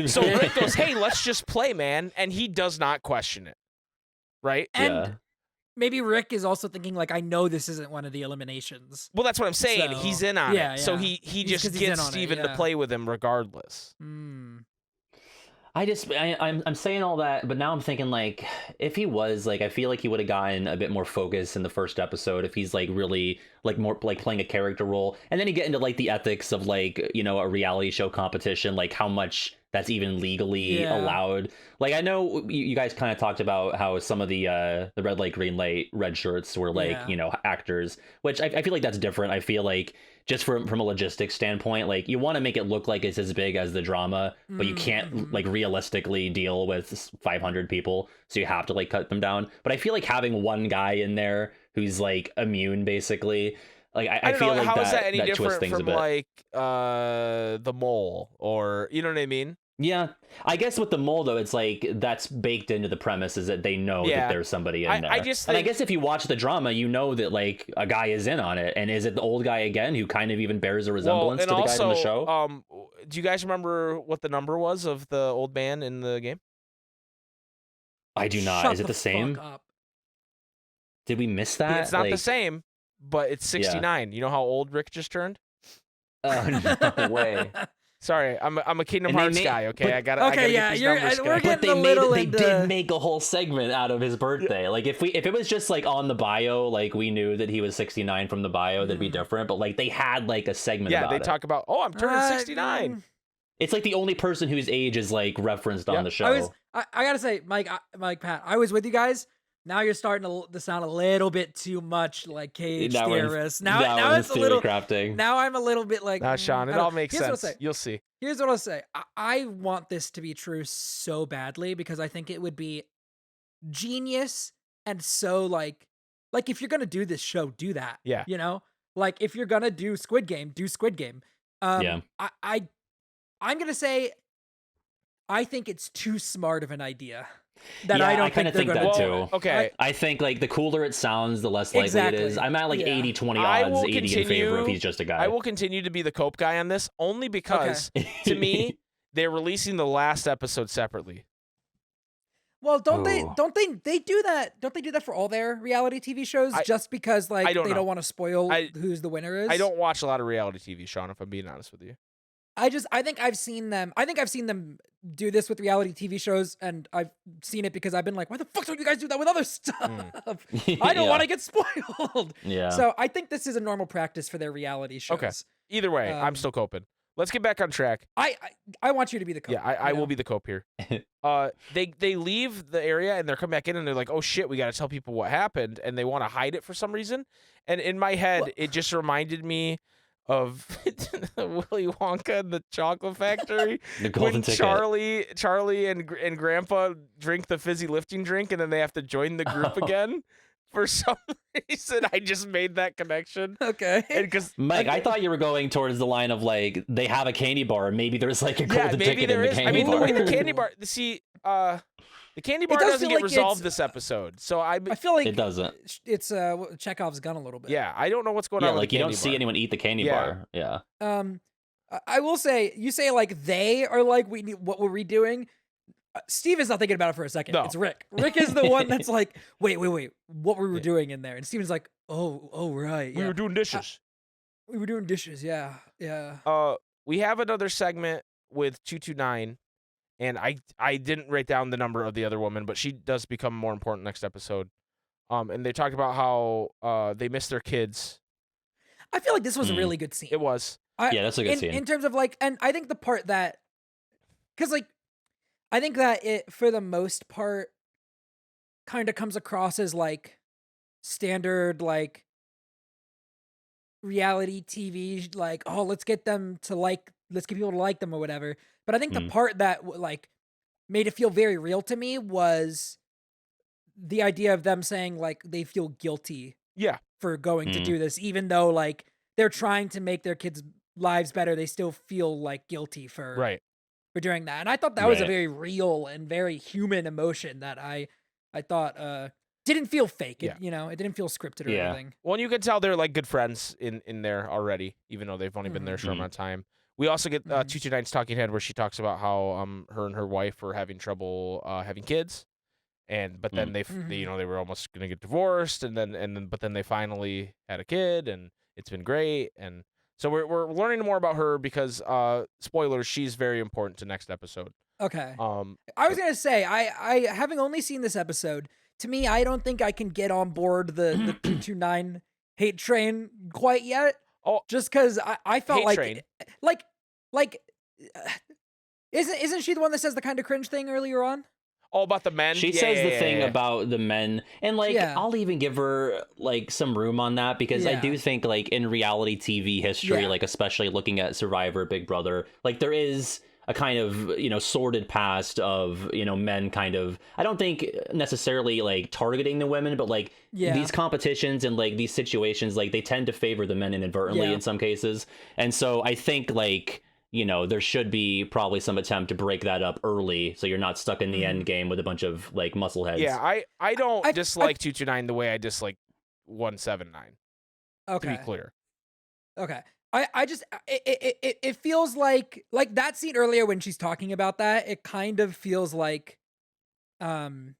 So Rick goes, hey, let's just play, man, and he does not question it, right? And maybe Rick is also thinking, like, I know this isn't one of the eliminations. Well, that's what I'm saying. So, he's in on it. yeah. So he just gets Steven to play with him regardless. I'm saying all that, but now I'm thinking, like, if he was, like, I feel like he would have gotten a bit more focus in the first episode if he's, like, really, like, more, like, playing a character role. And then you get into, like, the ethics of, like, you know, a reality show competition, like, how much that's even legally allowed. Like, I know you guys kind of talked about how some of the red light, green light, red shirts were, like, you know, actors, which I feel like that's different. I feel like just from a logistics standpoint, like, you want to make it look like it's as big as the drama, but you can't, like, realistically deal with 500 people, so you have to, like, cut them down. But I feel like having one guy in there who's, like, immune, basically, like, I feel like how is that any that twists different things a from, bit. like, the mole, or, you know what I mean? Yeah, I guess with the mole, though, it's like that's baked into the premise is that they know that there's somebody in there. I just and I guess if you watch the drama, you know that, like, a guy is in on it. And is it the old guy again who kind of even bears a resemblance to the guy in the show? Do you guys remember what the number was of the old man in the game? I do not. Is it the same? Did we miss that? It's not the same, but it's 69. You know how old Rick just turned? Oh, no way. Sorry, I'm a Kingdom Hearts guy. Okay, I gotta get these numbers we're correct. getting they did make a whole segment out of his birthday. Like, if it was just, like, on the bio, like, we knew that he was 69 from the bio, that'd be different. But, like, they had, like, a segment about it. Yeah, they talk about, I'm turning 69. It's like the only person whose age is, like, referenced on the show. I gotta say, Mike, Pat, I was with you guys. Now you're starting to sound a little bit too much like Cage theorist. Now it's a little crafting. Now I'm a little bit like. Now, Sean, it all makes sense. You'll see. Here's what I'll say. I want this to be true so badly because I think it would be genius and so like if you're gonna do this show, do that. Yeah. You know, like if you're gonna do Squid Game, do Squid Game. I'm gonna say I think it's too smart of an idea. I kind of think that too. Okay. I think, like, the cooler it sounds, the less likely it is. I'm at, like, 80-20 odds, 80 in favor if he's just a guy. I will continue to be the Cope guy on this, only because, to me, they're releasing the last episode separately. Well, don't they do that? Don't they do that for all their reality TV shows just because, like, they don't want to spoil who's the winner is? I don't watch a lot of reality TV, Sean, if I'm being honest with you. I think I've seen them do this with reality TV shows, and I've seen it because I've been like, why the fuck don't you guys do that with other stuff? I don't want to get spoiled. Yeah. So I think this is a normal practice for their reality shows. Okay. Either way, I'm still coping. Let's get back on track. I want you to be the cope. Yeah, I will be the cope here. They leave the area and they're coming back in and they're like, oh shit, we got to tell people what happened, and they want to hide it for some reason. And in my head, it just reminded me of Willy Wonka and the Chocolate Factory. The golden ticket. Charlie and Grandpa drink the fizzy lifting drink, and then they have to join the group again. For some reason, I just made that connection. Okay. Mike, I thought you were going towards the line of, like, they have a candy bar. Maybe there's, like, a golden ticket in the candy bar. The way the candy bar. See, the candy bar doesn't get resolved this episode, so I feel like it doesn't. It's Chekhov's gun a little bit. Yeah, I don't know what's going on. Yeah, like, with the you don't candy see bar. anyone eat the candy bar. Yeah. I will say, you say, like, they are like, what were we doing? Steven's not thinking about it for a second. No. It's Rick. Rick is the one that's like, wait, what were we doing in there? And Steven's like, oh, right. We were doing dishes. We were doing dishes, yeah. We have another segment with 229, and I didn't write down the number of the other woman, but she does become more important next episode. And they talked about how they miss their kids. I feel like this was a really good scene. It was. Yeah, that's a good scene. In terms of, like, and I think the part that, because, like, I think that it, for the most part, kind of comes across as, like, standard, like, reality TV, like, oh, let's get people to like them or whatever. But I think the part that, like, made it feel very real to me was the idea of them saying like they feel guilty Yeah. for going to do this, even though like they're trying to make their kids' lives better, they still feel like guilty for doing that. And I thought that was a very real and very human emotion that I thought didn't feel fake. It, it didn't feel scripted or anything. Well, and you can tell they're like good friends in there already, even though they've only been there a short amount of time. We also get 229's talking head where she talks about how her and her wife were having trouble having kids, but then they were almost gonna get divorced, and then they finally had a kid, and it's been great. And so we're learning more about her because spoilers, she's very important to next episode. Okay. I was gonna say I having only seen this episode, to me I don't think I can get on board the 229 hate train quite yet. Oh, just because I felt like isn't she the one that says the kind of cringe thing earlier on? Oh, about the men? She says the thing about the men. And, like, I'll even give her, like, some room on that because I do think, like, in reality TV history, like, especially looking at Survivor, Big Brother, like, there is a kind of, sordid past of, men kind of, I don't think necessarily, like, targeting the women, but, like, these competitions and, like, these situations, like, they tend to favor the men inadvertently in some cases. And so I think, like, there should be probably some attempt to break that up early so you're not stuck in the end game with a bunch of, like, muscle heads. Yeah, I don't dislike 229 the way I dislike 179. Okay. To be clear. Okay. I just it feels like that scene earlier when she's talking about that, it kind of feels like it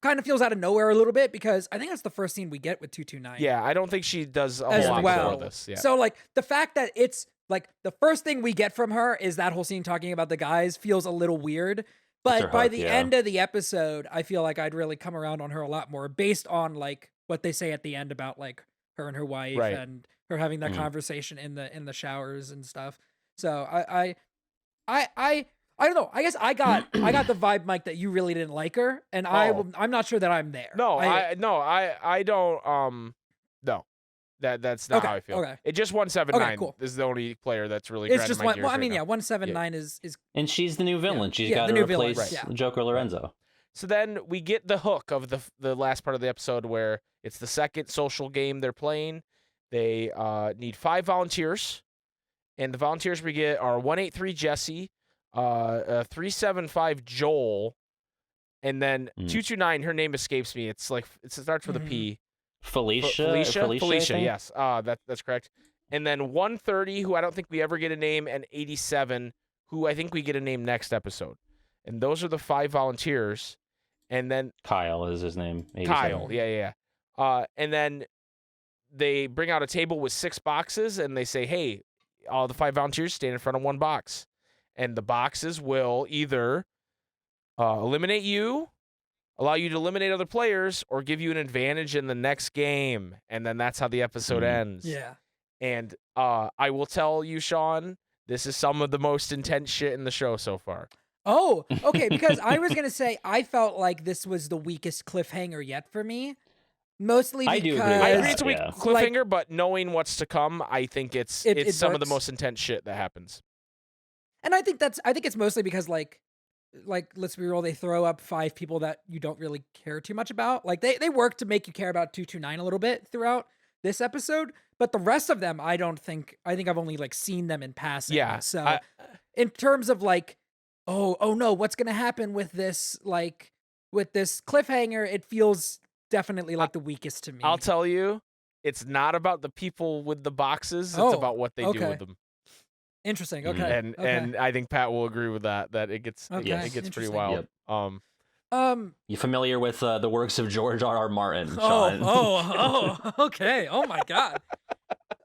kind of feels out of nowhere a little bit because I think that's the first scene we get with 229. Yeah, I don't think she does a whole lot before this. Yeah. So like the fact that it's like the first thing we get from her is that whole scene talking about the guys feels a little weird. But by the end of the episode, I feel like I'd really come around on her a lot more based on like what they say at the end about like her and her wife and her having that conversation in the showers and stuff. So I don't know. I guess I got the vibe, Mike, that you really didn't like her, and I'm not sure that I'm there. No, I don't. No, that's not how I feel. Okay. It just 179 cool. is the only player that's really. It's just my gears I mean, right now. 179 is. And she's the new villain. She's got to replace Joker Lorenzo. So then we get the hook of the last part of the episode where it's the second social game they're playing. They need 5 volunteers, and the volunteers we get are 183 Jesse, 375 Joel, and then 229. Her name escapes me. It's like it starts with a P. Felicia, yes. That's correct. And then 130, who I don't think we ever get a name, and 87, who I think we get a name next episode. And those are the 5 volunteers. And then Kyle is his name. 87. Kyle, yeah. And then they bring out a table with 6 boxes, and they say, "Hey, all the 5 volunteers stand in front of one box, and the boxes will either eliminate you, allow you to eliminate other players, or give you an advantage in the next game." And then that's how the episode ends. Yeah. And I will tell you, Sean, this is some of the most intense shit in the show so far. Oh, okay, because I was going to say I felt like this was the weakest cliffhanger yet for me. Mostly because... I do agree. I agree it's a weak cliffhanger, but knowing what's to come, I think it's some of the most intense shit that happens. And I think it's mostly because like let's be real, they throw up 5 people that you don't really care too much about. Like they work to make you care about 229 a little bit throughout this episode, but the rest of them I think I've only like seen them in passing. Yeah. So in terms of like oh no, what's going to happen with this cliffhanger, it feels definitely like the weakest to me. I'll tell you, it's not about the people with the boxes, it's about what they do with them. Interesting. Okay. And I think Pat will agree with that it gets pretty wild. Yep. You familiar with the works of George R.R. Martin, Sean? Okay. Oh my God.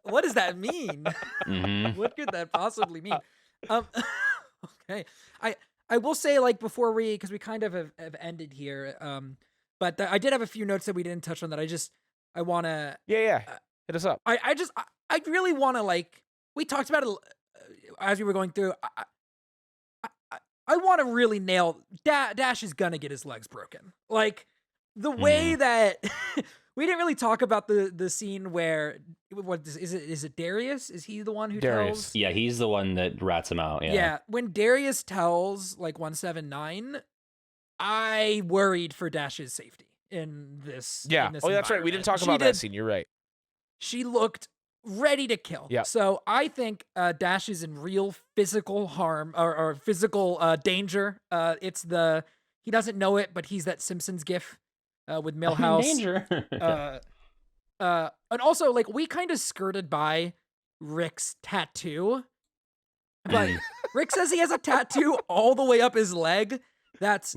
What does that mean? What could that possibly mean? Okay. I will say, like, before because we kind of have ended here, but I did have a few notes that we didn't touch on that I want to... Yeah. Hit us up. I really want to, like, we talked about it as we were going through. I want to really nail... Dash is going to get his legs broken. Like, the way that... we didn't really talk about the scene where... Is it Darius? Is he the one who tells? Yeah, he's the one that rats him out. Yeah. When Darius tells like 179, I worried for Dash's safety in this. Yeah. In this That's right. We didn't talk environment. about that scene. You're right. She looked ready to kill. Yeah. So I think Dash is in real physical harm or physical danger. He doesn't know it, but he's that Simpsons gif with Milhouse. Danger. And also, like, we kind of skirted by Rick's tattoo, but Rick says he has a tattoo all the way up his leg. That's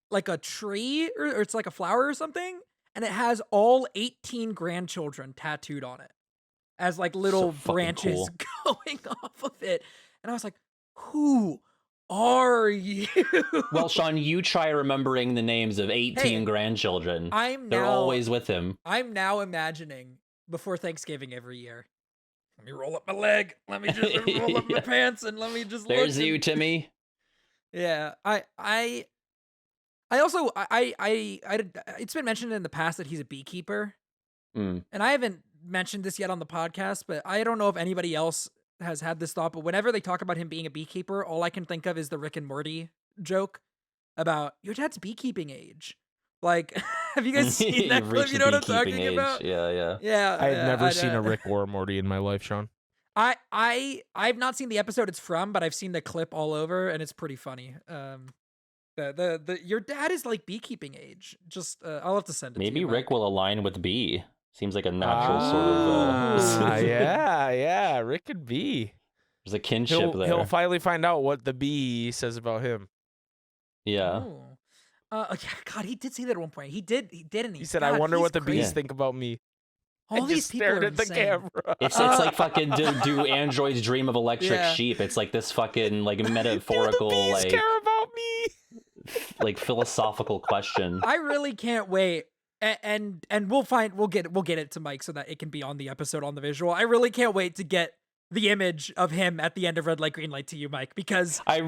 like a tree or it's like a flower or something. And it has all 18 grandchildren tattooed on it as like little branches going off of it. And I was like, who are you? Well, Sean, you try remembering the names of 18 grandchildren. They're always with him. I'm now imagining before Thanksgiving every year. Let me roll up my leg. Let me just roll up my pants and let me just look. There's you, Timmy. Yeah, I also it's been mentioned in the past that he's a beekeeper. And I haven't mentioned this yet on the podcast, but I don't know if anybody else has had this thought, but whenever they talk about him being a beekeeper, all I can think of is the Rick and Morty joke about your dad's beekeeping age. Like, have you guys seen that clip? You know what I'm talking about? Yeah. I've never seen a Rick or a Morty in my life, Sean. I've not seen the episode it's from, but I've seen the clip all over, and it's pretty funny. Your dad is like beekeeping age. Just I'll have to send it. Maybe to you, Rick Mike. will align with bee. Seems like a natural sort of. Yeah, Rick could be. There's a kinship there. He'll finally find out what the bee says about him. Yeah. God, he did say that at one point. He did, and he said, "I wonder what the bees think about me." All and these just people stared are at the insane. camera. It's like fucking do androids dream of electric sheep? It's like this fucking like metaphorical do the bees like care about me? like philosophical question. I really can't wait. And we'll get it to Mike so that it can be on the episode on the visual. I really can't wait to get the image of him at the end of Red Light Green Light to you, Mike, because I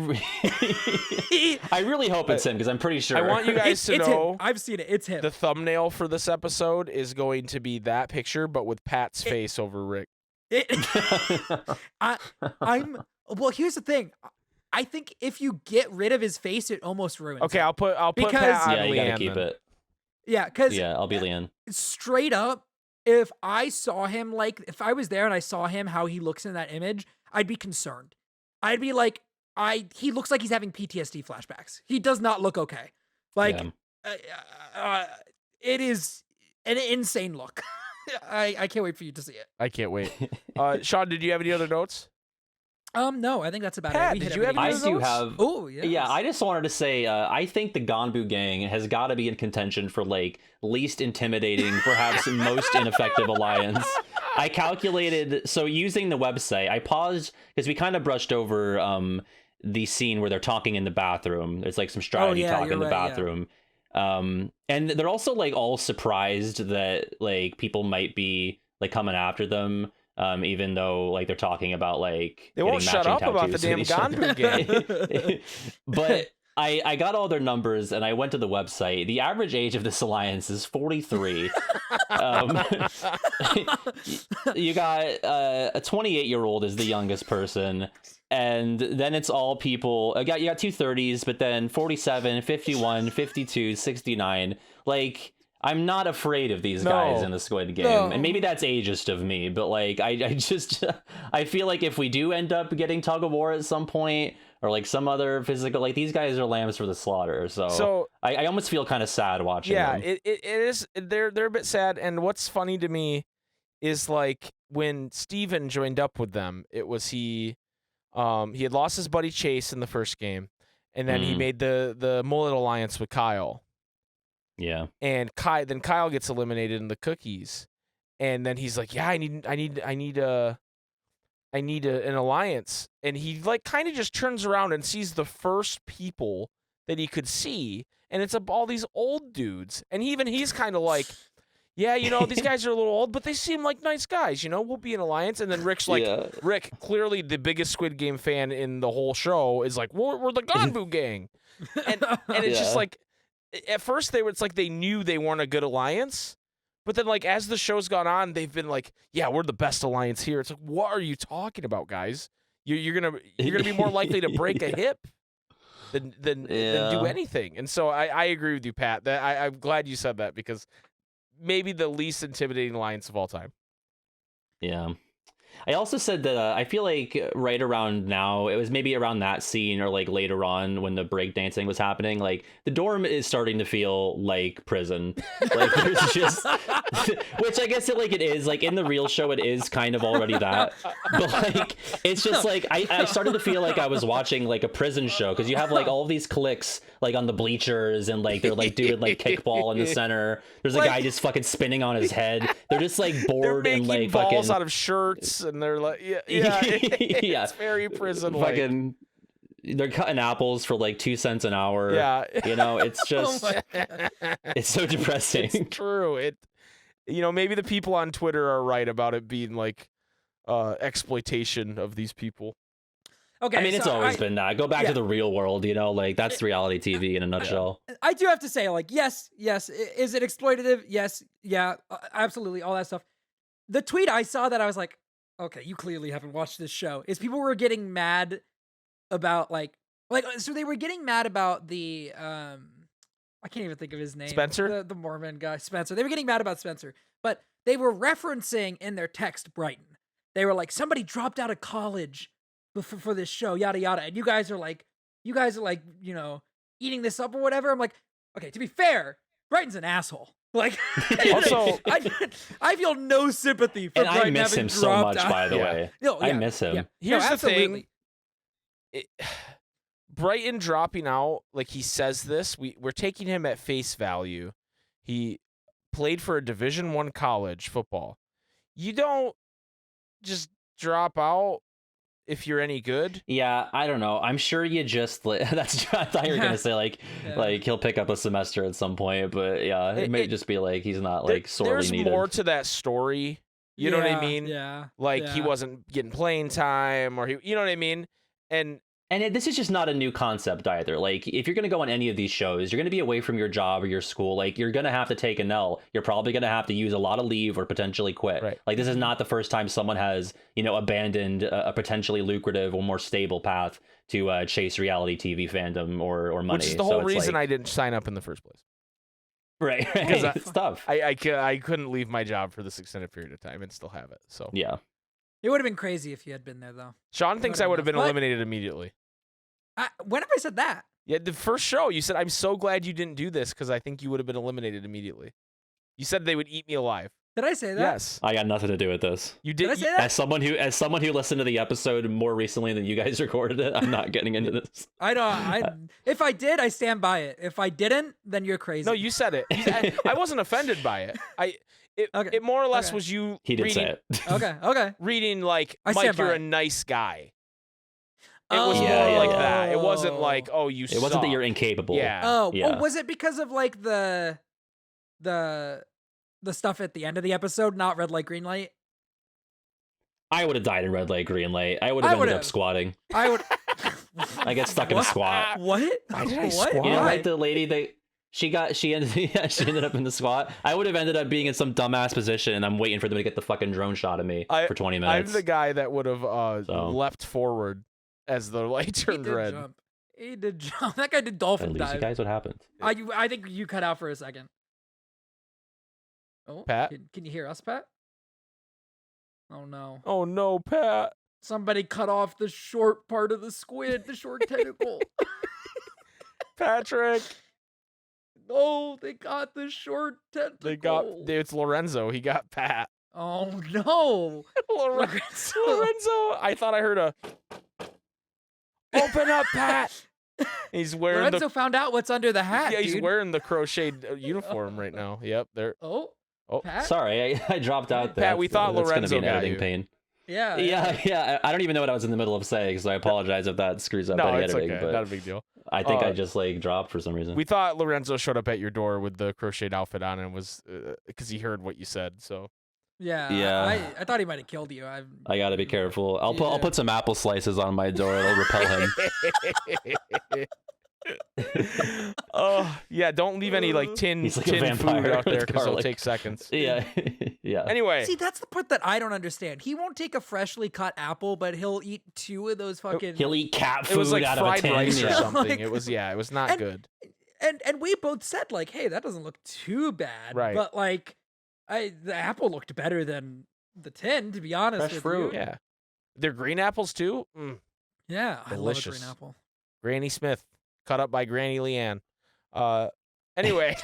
really hope it's him because I'm pretty sure. I want you guys to know. Him. I've seen it. It's him. The thumbnail for this episode is going to be that picture, but with Pat's face over Rick. Well, here's the thing. I think if you get rid of his face, it almost ruins. Okay, it. I'll put because, Pat on you gotta Leanne keep then. it. Yeah, because I'll be Leanne. Straight up, if I saw him if I was there and I saw him how he looks in that image, I'd be concerned. I'd be like, he looks like he's having PTSD flashbacks. He does not look okay. Like, it is an insane look. I can't wait for you to see it. I can't wait. Sean, did you have any other notes? No, I think that's about Pat, it. did you have I any do notes? have. Oh, yeah. Yeah, I just wanted to say, I think the Ganbu gang has got to be in contention for like least intimidating, perhaps most ineffective alliance. I calculated, so using the website, I paused because we kind of brushed over the scene where they're talking in the bathroom. There's like some strategy talk in the bathroom. Yeah. And they're also like all surprised that like people might be like coming after them. Even though like they're talking about like they won't shut up about the damn Ganbu gang. But I got all their numbers and I went to the website. The average age of this alliance is 43. You got a 28-year-old is the youngest person, and then it's all people. You got two 30s, but then 47, 51, 52, 69. Like, I'm not afraid of these guys in the Squid Game. And maybe that's ageist of me, but like I just I feel like if we do end up getting tug of war at some point, or like some other physical, like these guys are lambs for the slaughter. So I almost feel kind of sad watching them. Yeah, it is. They're a bit sad. And what's funny to me is like when Steven joined up with them, it was he had lost his buddy Chase in the first game, and then he made the mullet alliance with Kyle. Yeah. And then Kyle gets eliminated in the cookies, and then he's like, "Yeah, I need an alliance." And he like kind of just turns around and sees the first people that he could see, and it's all these old dudes. And he's kind of like, "Yeah, these guys are a little old, but they seem like nice guys. We'll be an alliance." And then Rick's like, Rick, clearly the biggest Squid Game fan in the whole show, is like, "We're the Ganbu gang," and it's just like. At first, it's like they knew they weren't a good alliance, but then like as the show's gone on, they've been like, "Yeah, we're the best alliance here." It's like, what are you talking about, guys? You're gonna be more likely to break a hip. than do anything. And so I agree with you, Pat. That I'm glad you said that, because maybe the least intimidating alliance of all time. Yeah. I also said that I feel like right around now, it was maybe around that scene or like later on when the breakdancing was happening, like the dorm is starting to feel like prison. Like there's just, which I guess it is, like in the real show, it is kind of already that. But like, it's just like, I started to feel like I was watching like a prison show, because you have like all of these cliques like on the bleachers, and like they're like doing like kickball in the center. There's a guy just fucking spinning on his head. They're just like bored they're and like balls fucking out of shirts, and they're like, yeah, it's very prison like. Fucking, they're cutting apples for like 2 cents an hour. Yeah, it's just it's so depressing. It's true. Maybe the people on Twitter are right about it being like exploitation of these people. Okay, I mean, it's always been that. Go back to the real world, like that's reality TV in a nutshell. I do have to say, like, yes. Is it exploitative? Yes. Yeah, absolutely. All that stuff. The tweet I saw that I was like, okay, you clearly haven't watched this show, is people were getting mad about so they were getting mad about the, I can't even think of his name. Spencer? The Mormon guy, Spencer. They were getting mad about Spencer, but they were referencing in their text Brighton. They were like, somebody dropped out of college for this show, yada yada, and you guys are like, eating this up or whatever. I'm like, okay, to be fair, Brighton's an asshole. Like, also, I feel no sympathy for Brighton. I miss him so much, by the way. No, I miss him. Yeah. Here's the absolutely. thing. Brighton dropping out, like he says this, we're taking him at face value. He played for a Division I college football. You don't just drop out if you're any good. Yeah, I don't know. I'm sure you just that's. I thought you were gonna say like he'll pick up a semester at some point, but yeah, it may just be like he's not like sorely needed. There's more to that story. You know what I mean? Yeah. Like he wasn't getting playing time, or you know what I mean? And this is just not a new concept either. Like, if you're going to go on any of these shows, you're going to be away from your job or your school. Like, you're going to have to take an L. You're probably going to have to use a lot of leave or potentially quit. Right. Like, this is not the first time someone has, abandoned a potentially lucrative or more stable path to chase reality TV fandom or money. Which is the whole reason I didn't sign up in the first place. Right. Because it's tough. I couldn't leave my job for this extended period of time and still have it. So yeah. It would have been crazy if you had been there, though. Sean thinks I would have been eliminated immediately. When have I said that? Yeah, the first show, you said, I'm so glad you didn't do this because I think you would have been eliminated immediately. You said they would eat me alive. Did I say that? Yes. I got nothing to do with this. You did. I say that? As someone who listened to the episode more recently than you guys recorded it, I'm not getting into this. I don't. If I did, I stand by it. If I didn't, then you're crazy. No, you said it. I wasn't offended by it. It more or less was you. He did reading, say it. Okay. Reading like, Mike, you're a nice guy. It was more yeah, like yeah. that. It wasn't like, oh, you. It wasn't that you're incapable. Yeah. Oh, Yeah. Was it because of like the stuff at the end of the episode, not red light, green light? I would have died in red light, green light. I would have ended up squatting. I would. I get stuck in a squat. What? Why did I What? squat? Like the lady she ended up in the squat. I would have ended up being in some dumbass position, and I'm waiting for them to get the fucking drone shot of me for 20 minutes. I'm the guy that would have leapt forward as the light turned red. He did jump. That guy did dolphin At least dive. you guys what happened. I think you cut out for a second. Oh, Pat? Can you hear us, Pat? Oh no. Oh no, Pat. Somebody cut off the short part of the squid, the short tentacle. Patrick. No, they got the short tentacle. It's Lorenzo. He got Pat. Oh no. Lorenzo. I thought I heard a open up, Pat. He's wearing Lorenzo found out what's under the hat. Yeah, he's dude. wearing the crocheted uniform right now. Yep, there. Oh, Pat? Sorry, I dropped out there. Pat, we thought That's Lorenzo gonna be an got editing you. pain. Yeah. I don't even know what I was in the middle of saying, so I apologize if that screws up No, any it's editing. okay. But Not a big deal. I think I just dropped for some reason. We thought Lorenzo showed up at your door with the crocheted outfit on and was because he heard what you said. So Yeah. I thought he might have killed you. I gotta be careful. I'll put some apple slices on my door. It'll repel him. Oh yeah, don't leave any like tin He's like a food vampire out there with because it'll garlic. take seconds. Yeah. Yeah. Anyway, See, that's the part that I don't understand. He won't take a freshly cut apple, but he'll eat 2 of those fucking. He'll eat cat food it was like out of a fried tin. rice or Yeah. something. Like- It was it was not And- good. And we both said like, hey, that doesn't look too bad. Right. But like, the apple looked better than the tin, to be honest Fresh with fruit. you. Yeah, they're green apples too. Yeah, I love a Delicious. green apple. Granny Smith, cut up by Granny Leanne. Anyway,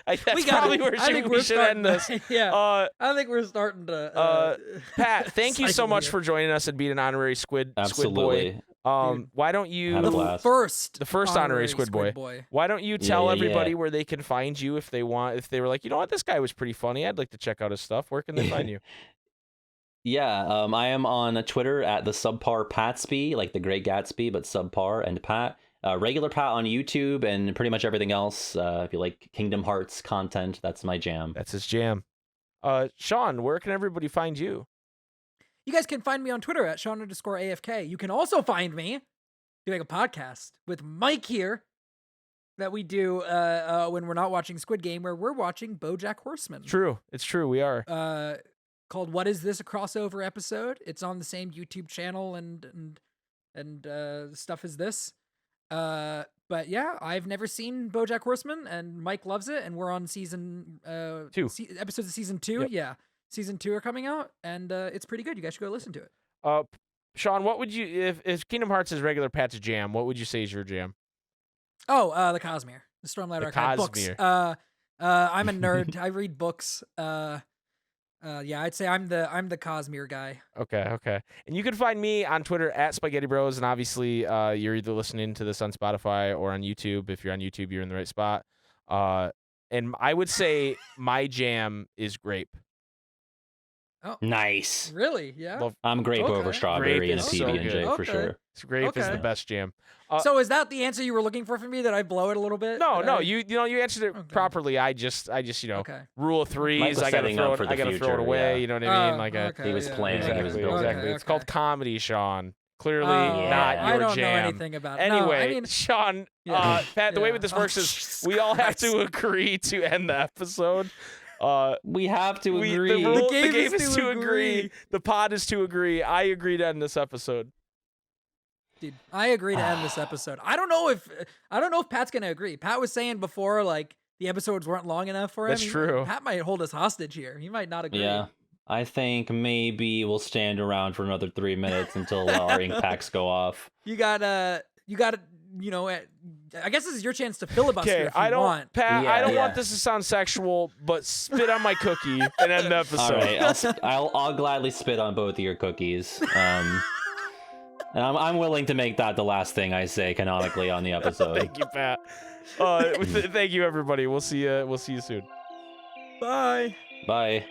that's We got probably it. where I think we we're should end starting this. to- yeah, I think we're starting to. Pat, thank you so cycle much here. for joining us and being an honorary Squid boy. Absolutely. Dude. Why don't you Had a the blast. first honorary Squid boy. Why don't you tell yeah, everybody yeah. where they can find you if they want? If they were like, you know what, this guy was pretty funny, I'd like to check out his stuff. Where can they find you? Yeah, I am on Twitter at the subpar Patsby, like the Great Gatsby, but subpar and Pat. Regular Pat on YouTube and pretty much everything else. If you like Kingdom Hearts content, that's my jam. That's his jam. Sean, where can everybody find you? You guys can find me on Twitter at Sean_AFK. You can also find me doing a podcast with Mike here that we do when we're not watching Squid Game, where we're watching BoJack Horseman. True, it's true. We are. Called "What Is This?" a crossover episode. It's on the same YouTube channel and stuff as this. But yeah, I've never seen BoJack Horseman, and Mike loves it, and we're on season 2 episodes of season 2. Yep. Yeah, season 2 are coming out, and it's pretty good. You guys should go listen to it. Sean, what would you if Kingdom Hearts is regular Pat's jam? What would you say is your jam? Oh, the Cosmere, the Stormlight The Archive books. Cosmere. I'm a nerd. I read books. Yeah, I'd say I'm the Cosmere guy. Okay. And you can find me on Twitter at SpikeGhetti Bros. And obviously, you're either listening to this on Spotify or on YouTube. If you're on YouTube, you're in the right spot. And I would say my jam is grape. Nice. Really? Yeah. Love I'm grape Okay. over strawberry Grape and a is so PB&J good. for Okay. sure. Grape is the Okay. best jam. So is that the answer you were looking for from me? That I blow it a little bit? No, That no, I- you answered it Okay. properly. I just Okay. rule of Mike threes. was I gotta setting throw up it. for the I gotta throw it future, away. yeah. You know what I mean? He was playing, he was Exactly. building. Exactly. It's called comedy, Sean. Clearly Oh, not Yeah. your I don't jam. know anything about it. Anyway, No, I mean, Sean, Yeah. Pat, the way Yeah. with this Oh, works is Jesus we all have to Christ. agree to end the episode. We have to agree. The game game is is to to agree. The pod is to agree. I agree to end this episode. dude, I agree to end this episode. I don't know if Pat's gonna agree. Pat was saying before, like the episodes weren't long enough for him. That's true. Pat might hold us hostage here. He might not agree. Yeah. I think maybe we'll stand around for another 3 minutes until our ink packs go off. You gotta, you know, I guess this is your chance to filibuster Okay, if you I don't, want. Pat. Yeah, I don't yeah. want this to sound sexual, but spit on my cookie and end the episode. All right, I'll gladly spit on both of your cookies. And I'm willing to make that the last thing I say canonically on the episode. Thank you, Pat. Thank you, everybody. We'll see you soon. Bye. Bye.